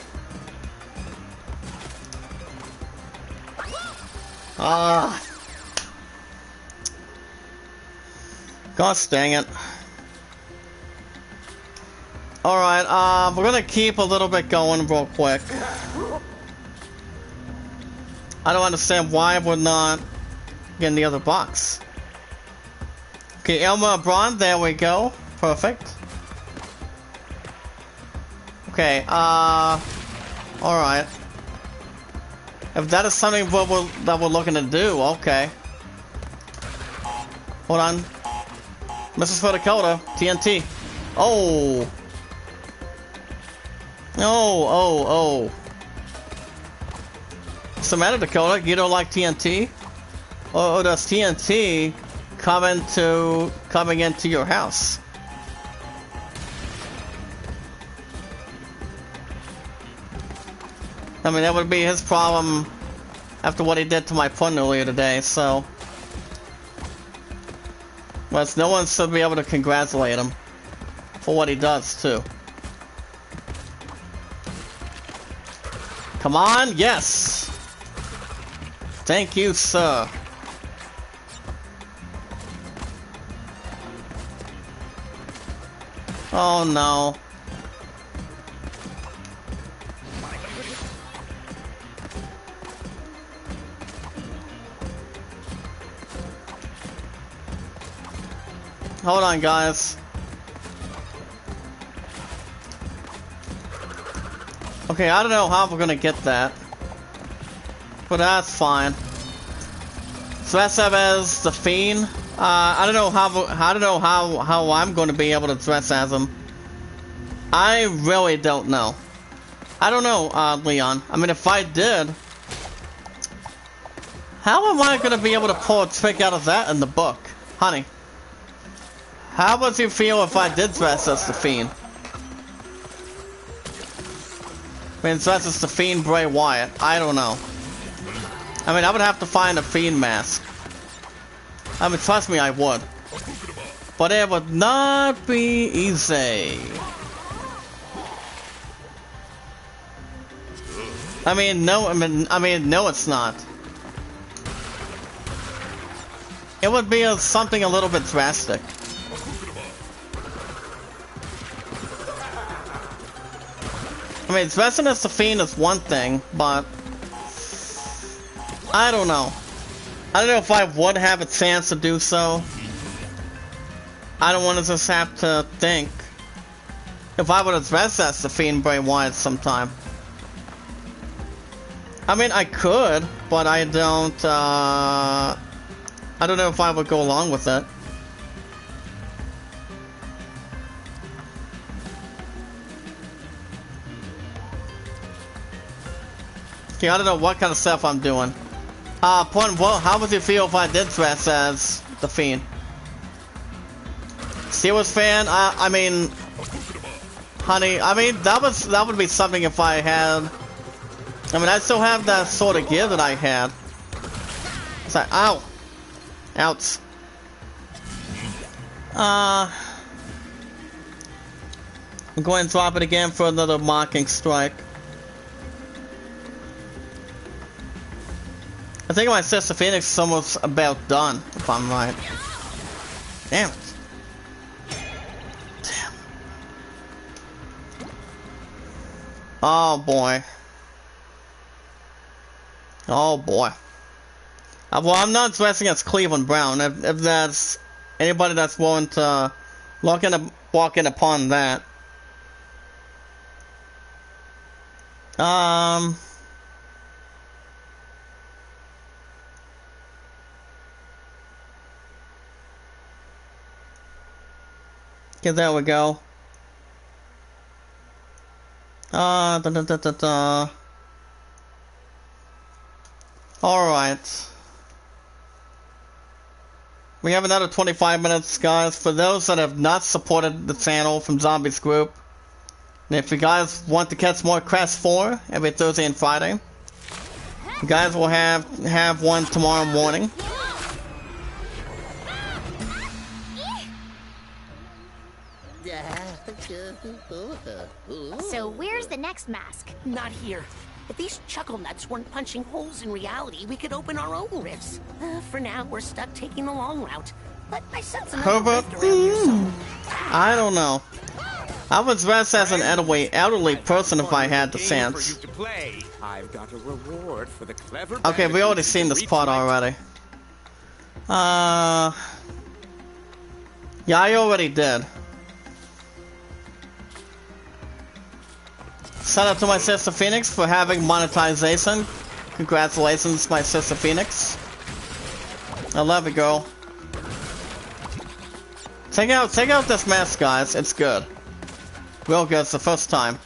Ah. Gosh dang it. Alright, we're gonna keep a little bit going real quick. I don't understand why we're not getting the other box. Okay, Elma Braun, there we go. Perfect. Okay, alright. If that is something that we're looking to do, okay. Hold on. Mrs. for Dakota, TNT. Oh! Oh. What's the matter, Dakota? You don't like TNT? Or does TNT coming into your house? I mean, that would be his problem after what he did to my pun earlier today, so... But no one should be able to congratulate him for what he does, too. Come on, yes! Thank you, sir. Oh, no. Hold on, guys. Okay, I don't know how we're gonna get that, but that's fine. So that's as the Fiend. I don't know how I'm going to be able to dress as him. I really don't know. I don't know, Leon. I mean, if I did, how am I going to be able to pull a trick out of that in the book, honey? How would you feel if I did dress as the Fiend? I mean, dress as the Fiend Bray Wyatt. I don't know. I mean, I would have to find a Fiend mask. I mean, trust me, I would. But it would not be easy. I mean, no, no, it's not. It would be something a little bit drastic. I mean, dressing as the Fiend is one thing, but I don't know. I don't know if I would have a chance to do so. I don't want to just have to think. If I would have dressed as the Fiend Bray Wyatt sometime. I mean, I could, but I don't know if I would go along with it. Okay, I don't know what kind of stuff I'm doing. Well, how would you feel if I did dress as the Fiend? Steelers fan? I mean, honey, I mean, that would be something if I had... I mean, I still have that sort of gear that I had. It's like, ow! Ouch. I'm going to drop it again for another mocking strike. think my sister Phoenix is almost about done, if I'm right. Damn it. Damn. Oh boy. Oh boy. Well, I'm not dressing as Cleveland Brown. If that's anybody that's willing to walk in upon that. Okay, there we go. Alright. We have another 25 minutes, guys. For those that have not supported the channel from Zombies Group, and if you guys want to catch more Crash 4 every Thursday and Friday, you guys will have one tomorrow morning. So where's the next mask? Not here. If these chuckle nuts weren't punching holes in reality, we could open our own rifts. For now, we're stuck taking the long route. But I sense another rift around here somewhere. I don't know. I would dress as an elderly person if I had the chance. I've got a reward for the clever. Okay, we already seen this part already. Yeah, I already did. Shout out to my sister Phoenix for having monetization. Congratulations, my sister Phoenix. I love you, girl. Check out this mask, guys. It's good. Real good. It's the first time.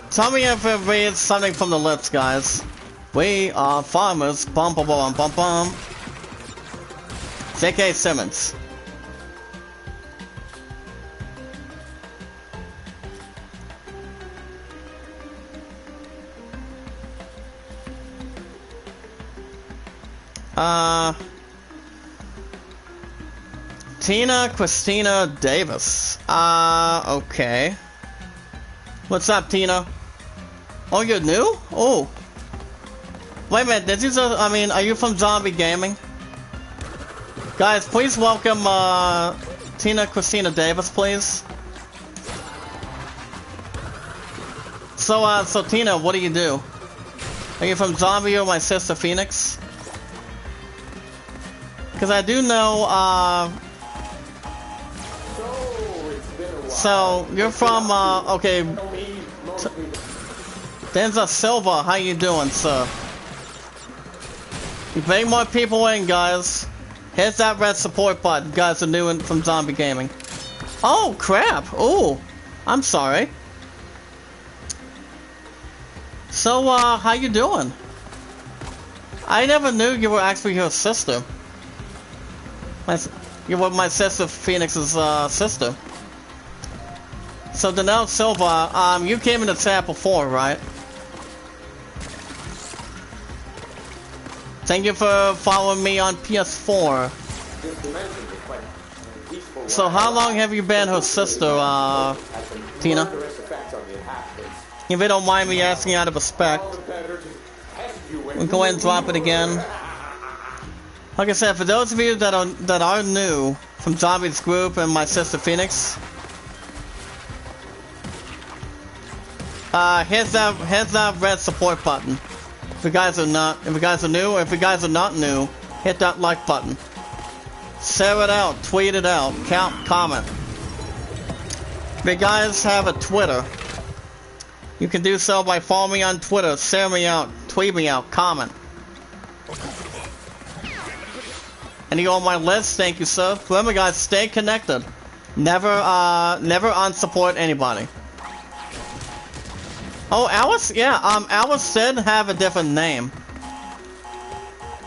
Tell me if it reads something from the lips, guys. We are farmers. Bum bum bum bum bum. J.K. Simmons. Tina Christina Davis. Okay. What's up, Tina? Oh, you're new? Oh. Wait a minute, did you just, are you from Zombie Gaming? Guys, please welcome, Tina Christina Davis, please. So Tina, what do you do? Are you from Zombie or my sister Phoenix? Because I do know, so you're from, okay, Denza Silva, how you doing, sir? You bring more people in, guys. Hit that red support button, guys are new from Zombie Gaming. Oh, crap, oh, I'm sorry. So, how you doing? I never knew you were actually her sister. You were my sister Phoenix's sister. So Danelle Silva, you came in the chat before, right? Thank you for following me on PS4. So how long have you been her sister, Tina? If you don't mind me asking out of respect. We'll go ahead and drop it again. Like I said, for those of you that are new from Zombies Group and my sister Phoenix, hit that red support button. If you guys are new, or if you guys are not new, hit that like button. Share it out, tweet it out, comment. If you guys have a Twitter, you can do so by following me on Twitter, share me out, tweet me out, comment. And you on my list, thank you, sir. Remember, guys, stay connected. Never unsupport anybody. Oh, Alice? Yeah, Alice did have a different name.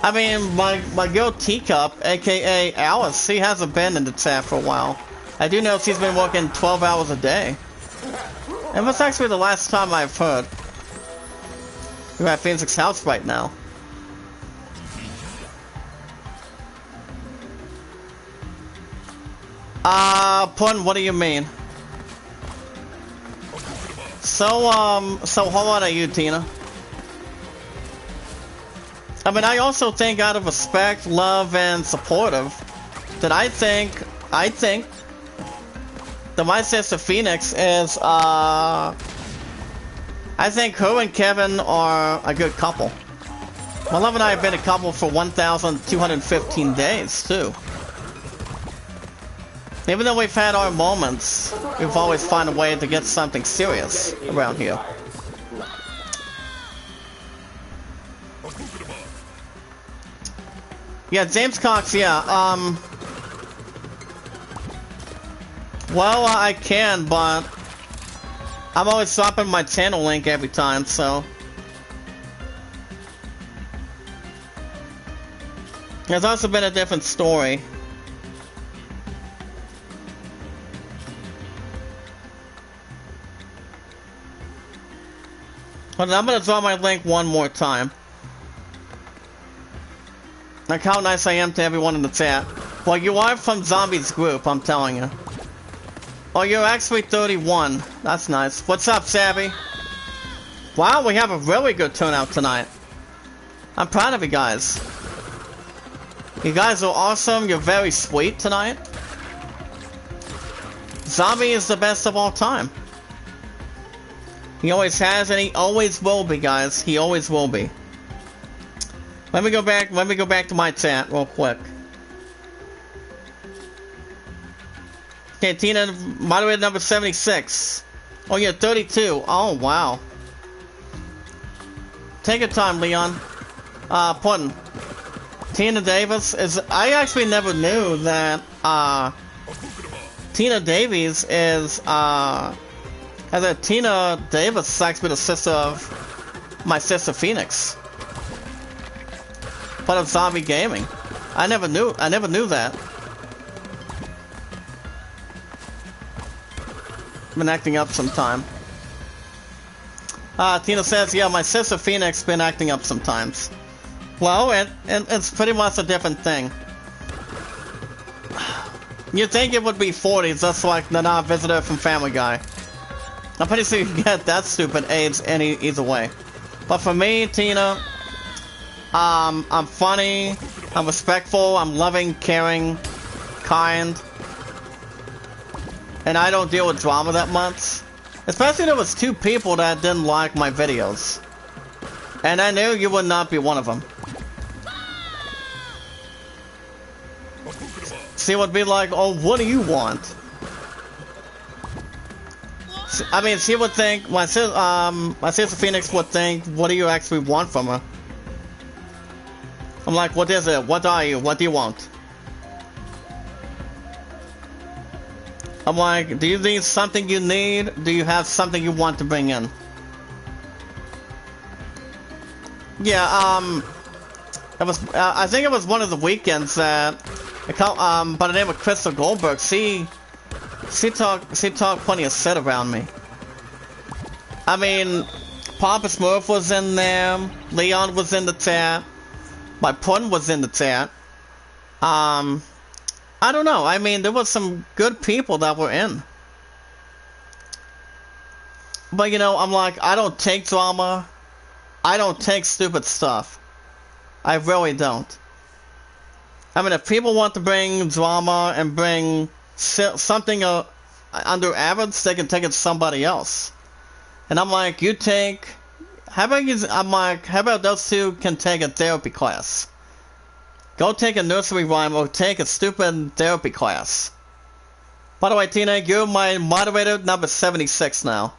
I mean, my girl Teacup, aka Alice, she hasn't been in the chat for a while. I do know she's been working 12 hours a day. And that's actually the last time I've heard. We're at Phoenix's house right now. Pun, what do you mean? So how old are you, Tina? I mean, I also think out of respect, love, and supportive, that I think that my sister Phoenix is, I think her and Kevin are a good couple. My love and I have been a couple for 1,215 days, too. Even though we've had our moments, we've always found a way to get something serious around here. Yeah, James Cox, yeah, well, I can, but I'm always dropping my channel link every time, so... There's also been a different story. But I'm gonna draw my link one more time. Like how nice I am to everyone in the chat. Well, you are from Zombie's group, I'm telling you. Oh, you're actually 31. That's nice. What's up, Savvy? Wow, we have a really good turnout tonight. I'm proud of you guys. You guys are awesome. You're very sweet tonight. Zombie is the best of all time. He always has and he always will be, guys. He always will be. Let me go back to my chat real quick. Okay, Tina, moderator number 76. Oh, yeah, 32. Oh, wow. Take your time, Leon. Puddin. Tina Davis is... I actually never knew that, Tina Davies is, Tina Davis is actually the sister of my sister Phoenix. Part of Zombie Gaming. I never knew that. Been acting up sometime. Tina says, yeah, my sister Phoenix been acting up sometimes. Well, and it's pretty much a different thing. You'd think it would be 40s, just like the non-visitor from Family Guy. I'm pretty sure you can get that stupid AIDS either way. But for me, Tina, I'm funny, I'm respectful, I'm loving, caring, kind. And I don't deal with drama that much. Especially if there was 2 people that didn't like my videos. And I knew you would not be one of them. She would be like, oh, what do you want? I mean, she would think, my sister Phoenix would think, what do you actually want from her? I'm like, what is it? What are you? What do you want? I'm like, do you need something you need? Do you have something you want to bring in? Yeah, it was, I think it was one of the weekends that, by the name of Crystal Goldberg, she talked plenty of shit around me. I mean, Papa Smurf was in there, Leon was in the chat, my Puddin was in the chat. I don't know, I mean, there was some good people that were in. But you know, I'm like, I don't take drama, I don't take stupid stuff. I really don't. I mean, if people want to bring drama and bring something under average, they can take it to somebody else. And I'm like, you take... how about those 2 can take a therapy class? Go take a nursery rhyme or take a stupid therapy class. By the way, Tina, you're my moderator number 76 now.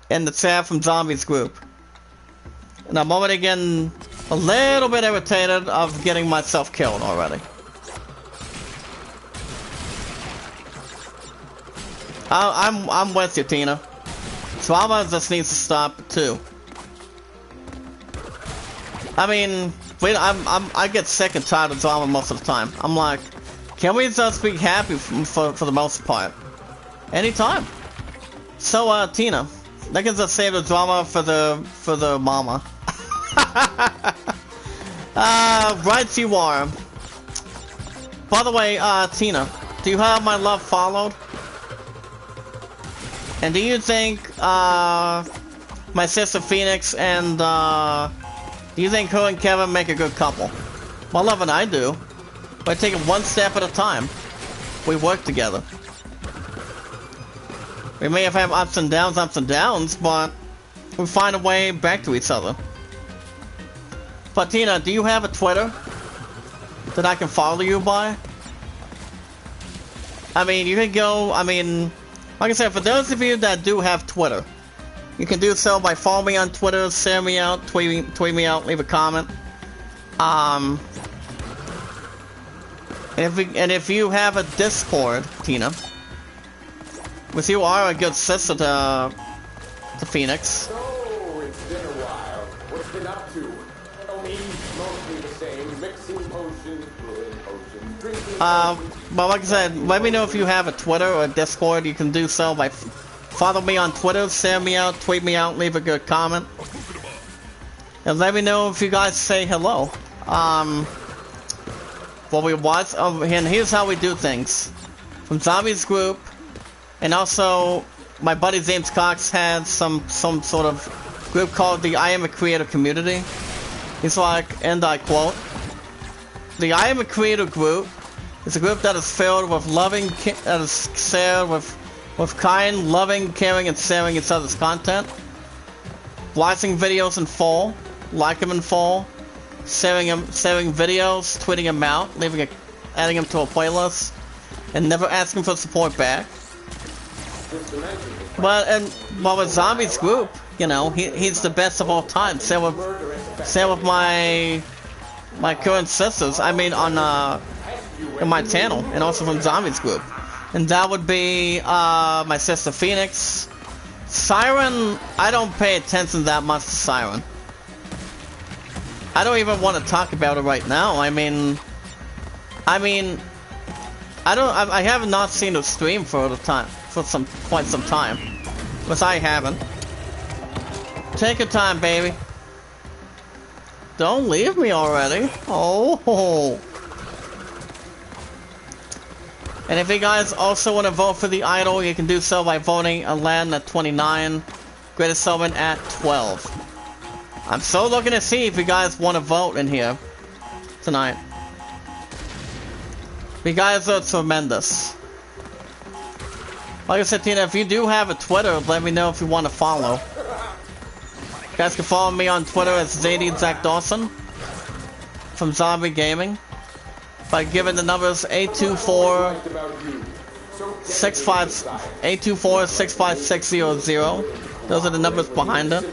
In the chat from Zombies group. And I'm already getting a little bit irritated of getting myself killed already. I'm with you, Tina. Drama just needs to stop too. I mean, I get sick and tired of drama most of the time. I'm like, can we just be happy for the most part? Anytime. So, Tina, they can just save the drama for the mama. Right you are. By the way, Tina, do you have my love followed? And do you think, my sister Phoenix and, Do you think her and Kevin make a good couple? Well, love and I do. But I take it one step at a time. We work together. We may have ups and downs, but we find a way back to each other. But Tina, do you have a Twitter that I can follow you by? I mean, you can go, I mean, like I said, for those of you that do have Twitter, you can do so by following me on Twitter, share me out, tweet me out, leave a comment. And if you have a Discord, Tina, with you are a good sister to Phoenix. So, it's been a while. What's been up to? Oh, me, mostly the same. Mixing potions, brewing potions, drinking well, like I said, let me know if you have a Twitter or a Discord. You can do so by follow me on Twitter, share me out, tweet me out, leave a good comment. And let me know if you guys say hello. What we watch, and here's how we do things. From Zombies Group, and also my buddy James Cox had some sort of group called the Iamacreator community. He's like, and I quote, "The Iamacreator group is a group that is filled with loving, that is shared with kind, loving, caring, and sharing each other's content. Watching videos in full, like them in full, sharing videos, tweeting them out, adding them to a playlist, and never asking for support back." But with Zombies Group, you know, he's the best of all time. Same with my current sisters. I mean, on my channel, and also from Zombies Group, and that would be my sister Phoenix. Siren, I don't pay attention that much to Siren. I don't even want to talk about it right now. I have not seen a stream for quite some time. But I haven't. Take your time, baby. Don't leave me already. Oh. And if you guys also want to vote for the idol, you can do so by voting Aladdin at 29, Greatest Showman at 12. I'm so looking to see if you guys want to vote in here tonight. You guys are tremendous. Like I said, Tina, if you do have a Twitter, let me know if you want to follow. You guys can follow me on Twitter as ZD Zach Dawson from Zombie Gaming by giving the numbers 824-65600. Those are the numbers behind it.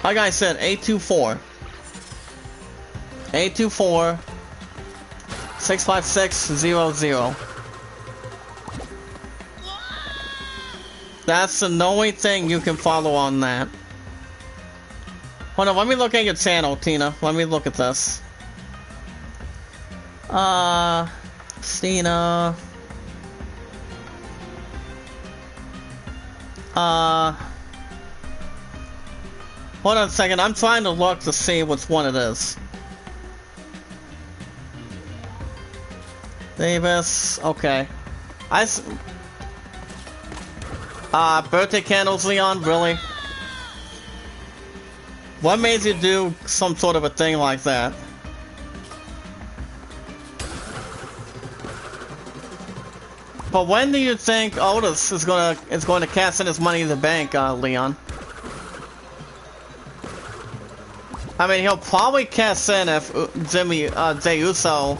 Like I said, 824-65600. That's the only thing you can follow on that. Hold on, let me look at your channel, Tina. Let me look at this. Stina. Hold on a second, I'm trying to look to see which one it is. Davis, okay. Birthday candles, Leon, really? What made you do some sort of a thing like that? But when do you think Otis is going to cash in his money in the bank, Leon? I mean, he'll probably cash in if Jey Uso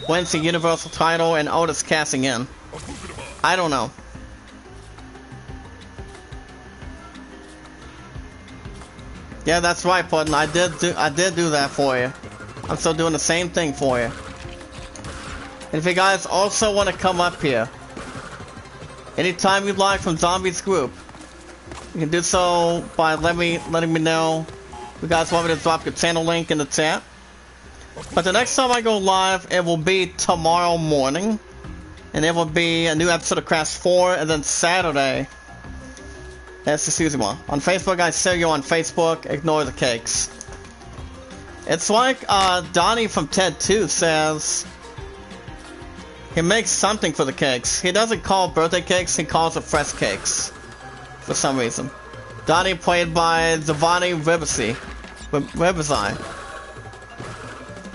wins the Universal title and Otis cashing in. I don't know. Yeah, that's right, Puddin'. I did do that for you. I'm still doing the same thing for you. And if you guys also want to come up here, anytime you'd like from Zombies Group, you can do so by letting me know. You guys want me to drop your channel link in the chat. But the next time I go live, it will be tomorrow morning. And it will be a new episode of Crash 4, and then Saturday. That's the Susie one. On Facebook, I say you on Facebook, ignore the cakes. It's like Donnie from Ted 2 says he makes something for the cakes. He doesn't call birthday cakes, he calls it fresh cakes. For some reason. Donnie played by Giovanni Ribisi. where was I?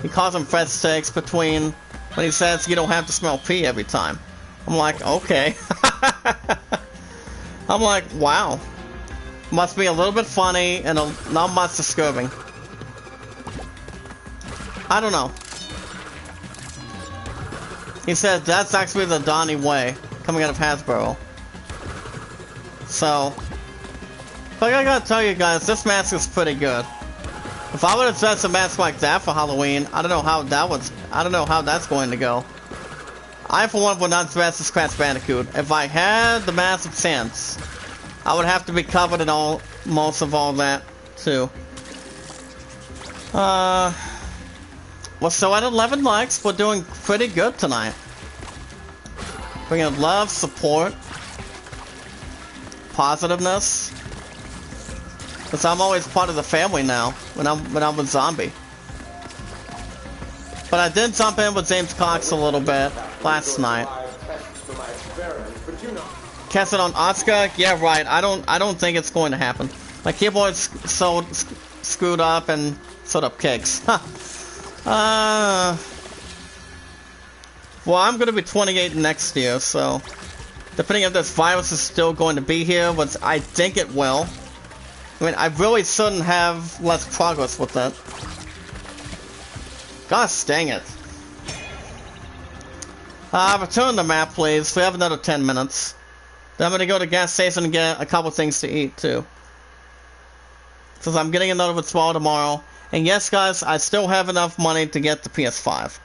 He calls them Fred sticks between when he says you don't have to smell pee every time. I'm like, okay. I'm like, wow. Must be a little bit funny and not much disturbing. I don't know. He said that's actually the Donnie way, coming out of Hasbro. So, but I gotta tell you guys, this mask is pretty good. If I would have dressed a mask like that for Halloween, I don't know how that's going to go. I, for one, would not dress as Crash Bandicoot. If I had the massive chance, I would have to be covered in most of all that, too. Well, so at 11 likes, we're doing pretty good tonight. Bringing love, support, positiveness. Because I'm always part of the family now, when I'm with Zombie. But I did jump in with James Cox a little bit last night. Cast it on Oscar? Yeah, right. I don't think it's going to happen. My keyboard's so screwed up and sort of kicks. Huh. Well, I'm gonna be 28 next year, so depending if this virus is still going to be here, which I think it will. I mean, I really shouldn't have less progress with it. Gosh dang it. Return the map, please. We have another 10 minutes. Then I'm gonna go to the gas station and get a couple things to eat, too. Since I'm getting another withdrawal tomorrow. And yes, guys, I still have enough money to get the PS5.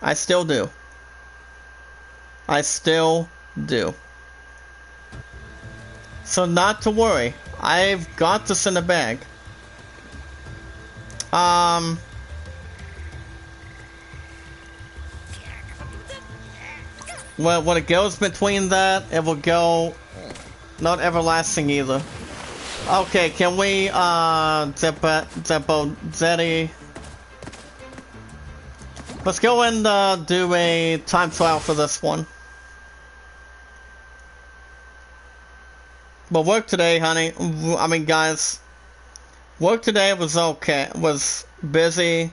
I still do. I still do. So not to worry. I've got this in the bag. Well, when it goes between that, it will go not everlasting either. Okay, can we, Zeddy? Let's go and, do a time trial for this one. But work today, honey, I mean, guys, work today was okay, was busy.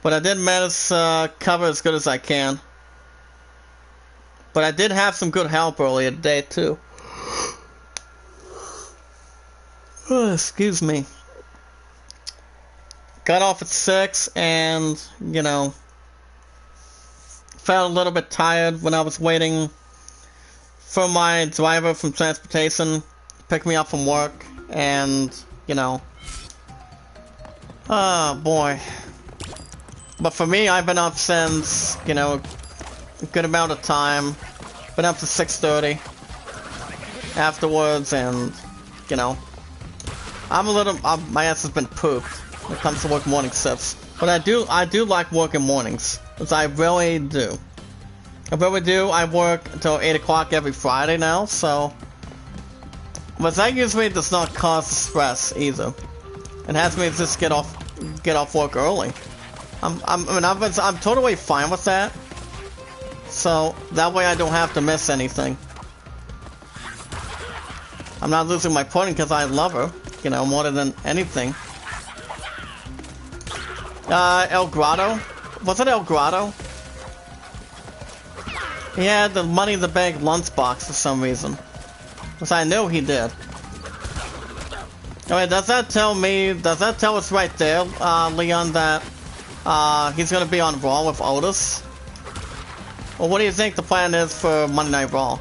But I did manage to cover as good as I can. But I did have some good help earlier today, too. Oh, excuse me. Got off at 6 and, you know, felt a little bit tired when I was waiting for my driver from transportation to pick me up from work. And, you know, oh boy. But for me, I've been up since, you know, a good amount of time. Been up to 6:30 afterwards, and, you know, I'm a little, my ass has been pooped when it comes to work morning shifts. But I do like working mornings, because I really do. I really do. I work until 8 o'clock every Friday now, so. But that usually does not cause stress either. It has me just get off work early. I'm totally fine with that. So that way I don't have to miss anything. I'm not losing my partner because I love her, you know, more than anything. El Grotto? Was it El Grotto? He had the Money in the Bank lunchbox for some reason. Which I knew he did. I mean, does that tell us right there, Leon, that he's gonna be on Raw with Otis? Well, what do you think the plan is for Monday Night Raw?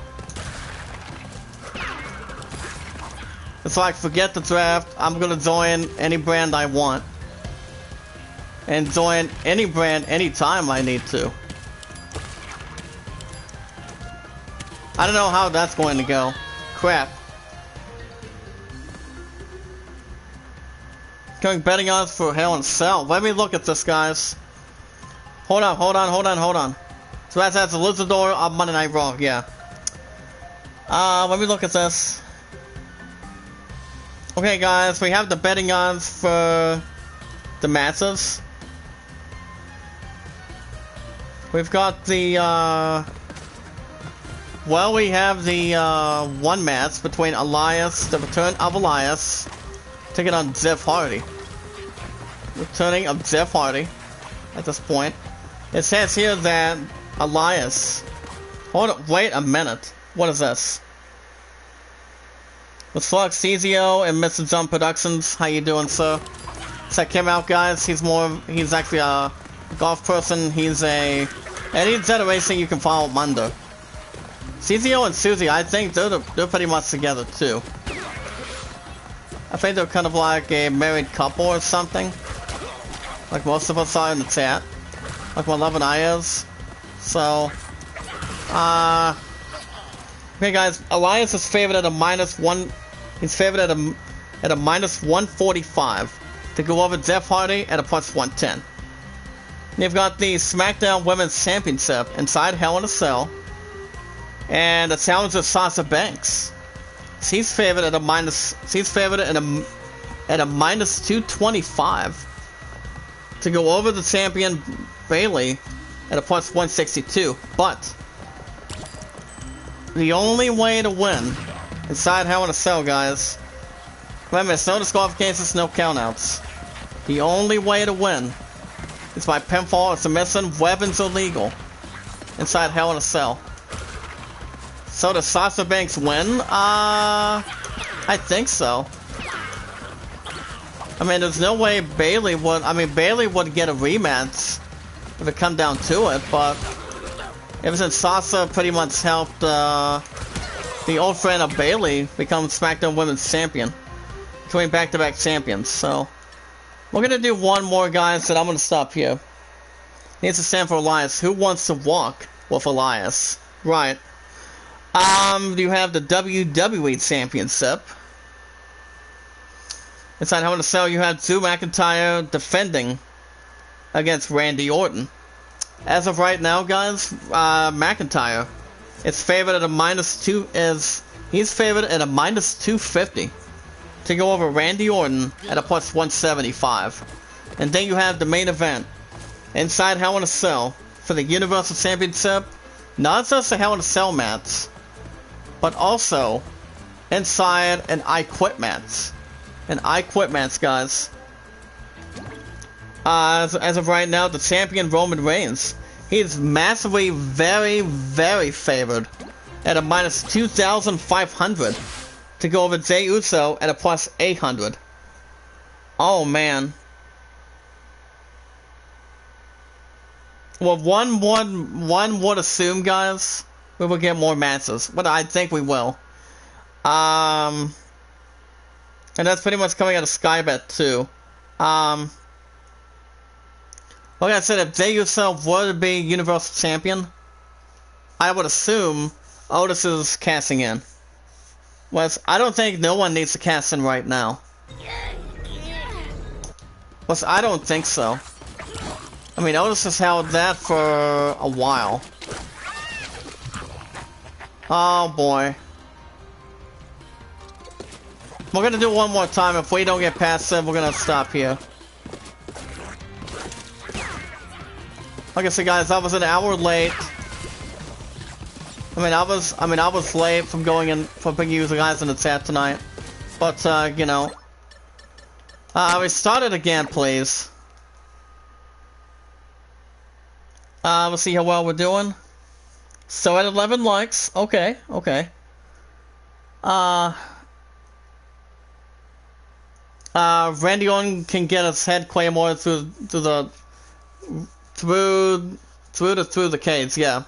It's like, forget the draft, I'm gonna join any brand I want. And join any brand anytime I need to. I don't know how that's going to go. Crap. Going betting odds for Hell in Cell. Let me look at this, guys. Hold on. So that's a Luchador on Monday Night Raw, yeah. Let me look at this. Okay, guys, we have the betting odds for the matches. We've got the, well, we have the, one match between Elias, the return of Elias, taking on Jeff Hardy. Returning of Jeff Hardy at this point. It says here that Elias. Hold on, wait a minute. What is this? With Flux, Cezio, and Mr. Jump Productions. How you doing, sir? Check him out, guys. He's actually a golf person. He's any generation you can follow him under. Cezio and Susie, I think they're pretty much together too. I think they're kind of like a married couple or something. Like most of us are in the chat. Like my love and I is. So, okay guys, Elias is favored at a -1. He's favored at a -145 to go over Jeff Hardy at a +110. You've got the SmackDown Women's Championship inside Hell in a Cell, and the challenger Sasha Banks. She's favored at a -225 to go over the champion Bayley at a +162. But the only way to win inside Hell in a Cell, guys. Remember, it's no disqualifications, no countouts. The only way to win is by pinfall or submission. Weapons illegal inside Hell in a Cell. So does Sasha Banks win? I think so. I mean, there's no way Bayley would. I mean, Bayley would get a rematch if it come down to it. But ever since Sasha pretty much helped the old friend of Bayley become SmackDown Women's Champion, becoming back-to-back champions. So we're gonna do one more, guys, and I'm gonna stop here. Needs to stand for Elias. Who wants to walk with Elias? Right. You have the WWE Championship. Inside Hell in a Cell, you have Drew McIntyre defending against Randy Orton. As of right now, guys, McIntyre is favored at a -2. He's favored at a -250 to go over Randy Orton at a +175. And then you have the main event inside Hell in a Cell for the Universal Championship. Not just a Hell in a Cell match, but also inside an I Quit match. An I Quit match, guys. As of right now, the champion Roman Reigns, he is massively, very, very favored at a -2,500 to go over Jey Uso at a +800. Oh man. Well, one would assume, guys, we will get more matches, but I think we will. And that's pretty much coming out of Skybet too. Like I said, if Jey Uso were to be Universal Champion, I would assume Otis is cashing in. Wes, I don't think no one needs to cash in right now. Wes, I don't think so. I mean, Otis has held that for a while. Oh boy. We're gonna do one more time. If we don't get past it, we're gonna stop here. Like I said, guys, I was an hour late. I was late from going in for bringing you guys in the chat tonight. But you know, we started again, please. Let's see how well we're doing. So at 11 likes, okay. Randy Orton can get his head claymore through the cage, yeah.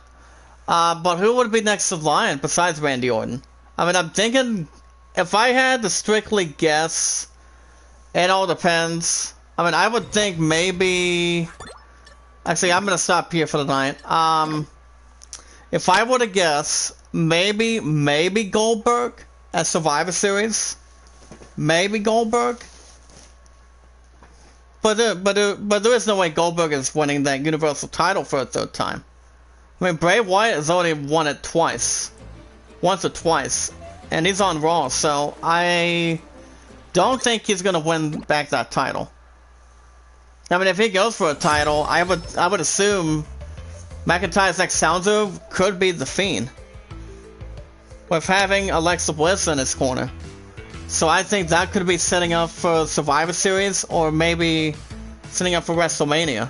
But who would be next in line besides Randy Orton? I mean, I'm thinking, if I had to strictly guess, it all depends. I mean, I would think maybe... Actually, I'm gonna stop here for the night. If I were to guess, maybe Goldberg at Survivor Series. Maybe Goldberg. But there is no way Goldberg is winning that Universal title for a third time. I mean, Bray Wyatt has already won it twice. Once or twice. And he's on Raw, so I don't think he's gonna win back that title. I mean, if he goes for a title, I would assume McIntyre's next challenger could be The Fiend, with having Alexa Bliss in his corner. So I think that could be setting up for Survivor Series, or maybe setting up for WrestleMania.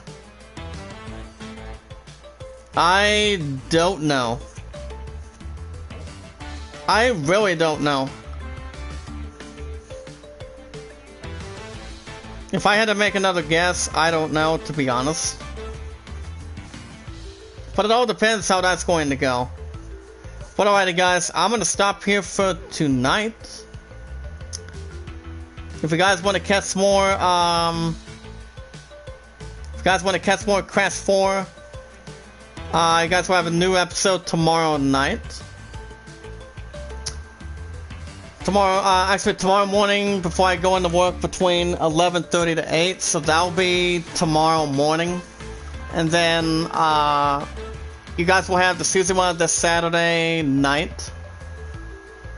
I don't know. I really don't know. If I had to make another guess, I don't know, to be honest. But it all depends how that's going to go. But alrighty guys, I'm gonna stop here for tonight. If you guys want to catch more, Crash 4, you guys will have a new episode tomorrow night. Tomorrow morning before I go into work between 11:30 to 8, so that'll be tomorrow morning. And then, you guys will have the season 1 this Saturday night.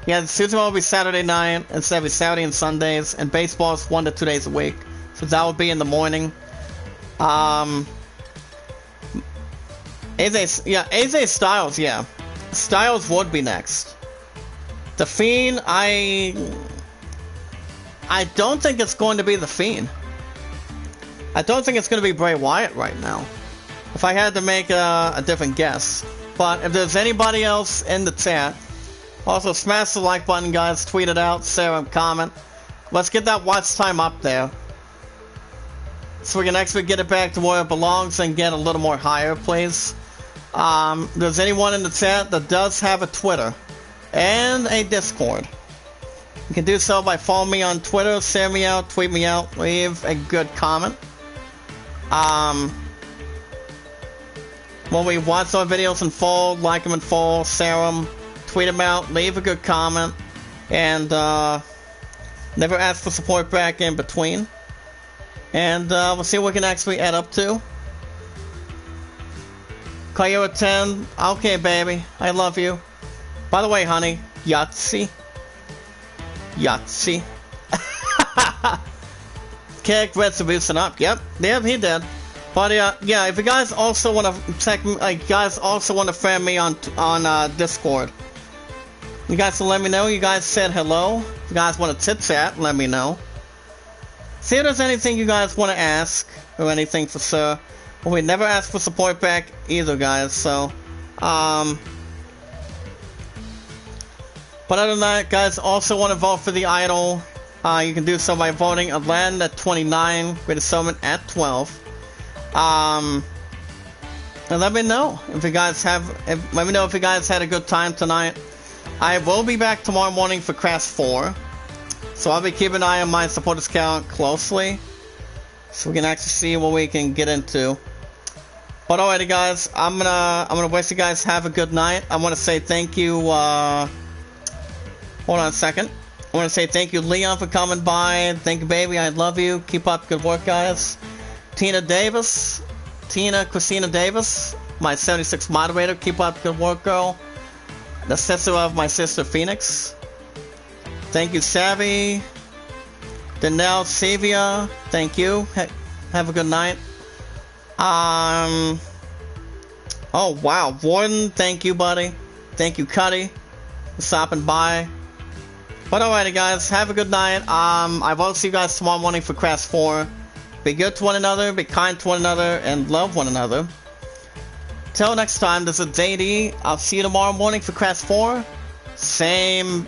Yeah, the season 1 will be Saturday night instead of Saturday and Sundays, and baseball is 1 to 2 days a week. So that will be in the morning. AJ Styles, yeah. Styles would be next. The Fiend, I don't think it's going to be The Fiend. I don't think it's going to be Bray Wyatt right now, if I had to make a different guess. But if there's anybody else in the chat, also smash the like button, guys, tweet it out, share and comment. Let's get that watch time up there, so we can actually get it back to where it belongs and get a little more higher, please. If there's anyone in the chat that does have a Twitter and a Discord, you can do so by following me on Twitter, share me out, tweet me out, leave a good comment. When we watch our videos in full, like them in full, share them, tweet them out, leave a good comment, and never ask for support back in between. And we'll see what we can actually add up to. Coyote 10, okay baby, I love you. By the way, honey, Yahtzee. Yahtzee. Kick Retribution up. Yep, he did. But yeah, if you guys also want to check, friend me on Discord, you guys can let me know. You guys said hello. If you guys want to chit chat, let me know. See if there's anything you guys want to ask or anything for sure. But we never ask for support back either, guys. So, but other than that, guys, also want to vote for the idol. You can do so by voting Aladdin at 29, Greatest Summon at 12. And let me know if you guys had a good time tonight. I will be back tomorrow morning for Crash 4, so I'll be keeping an eye on my supporters count closely, so we can actually see what we can get into. But alrighty, guys, I'm gonna wish you guys have a good night. I want to say thank you. Hold on a second. I want to say thank you, Leon, for coming by. Thank you, baby. I love you. Keep up good work, guys. Christina Davis, my 76 moderator. Keep up good work, girl. The sister of my sister, Phoenix. Thank you, Savvy. Danelle, Savia. Thank you. Have a good night. Oh, wow. Warden, thank you, buddy. Thank you, Cuddy, for stopping by. But alrighty, guys, have a good night. I will see you guys tomorrow morning for Crash 4. Be good to one another, be kind to one another, and love one another. Till next time, this is JD. I'll see you tomorrow morning for Crash 4. Same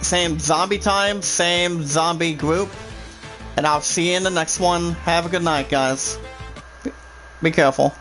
zombie time, same zombie group. And I'll see you in the next one. Have a good night, guys. Be careful.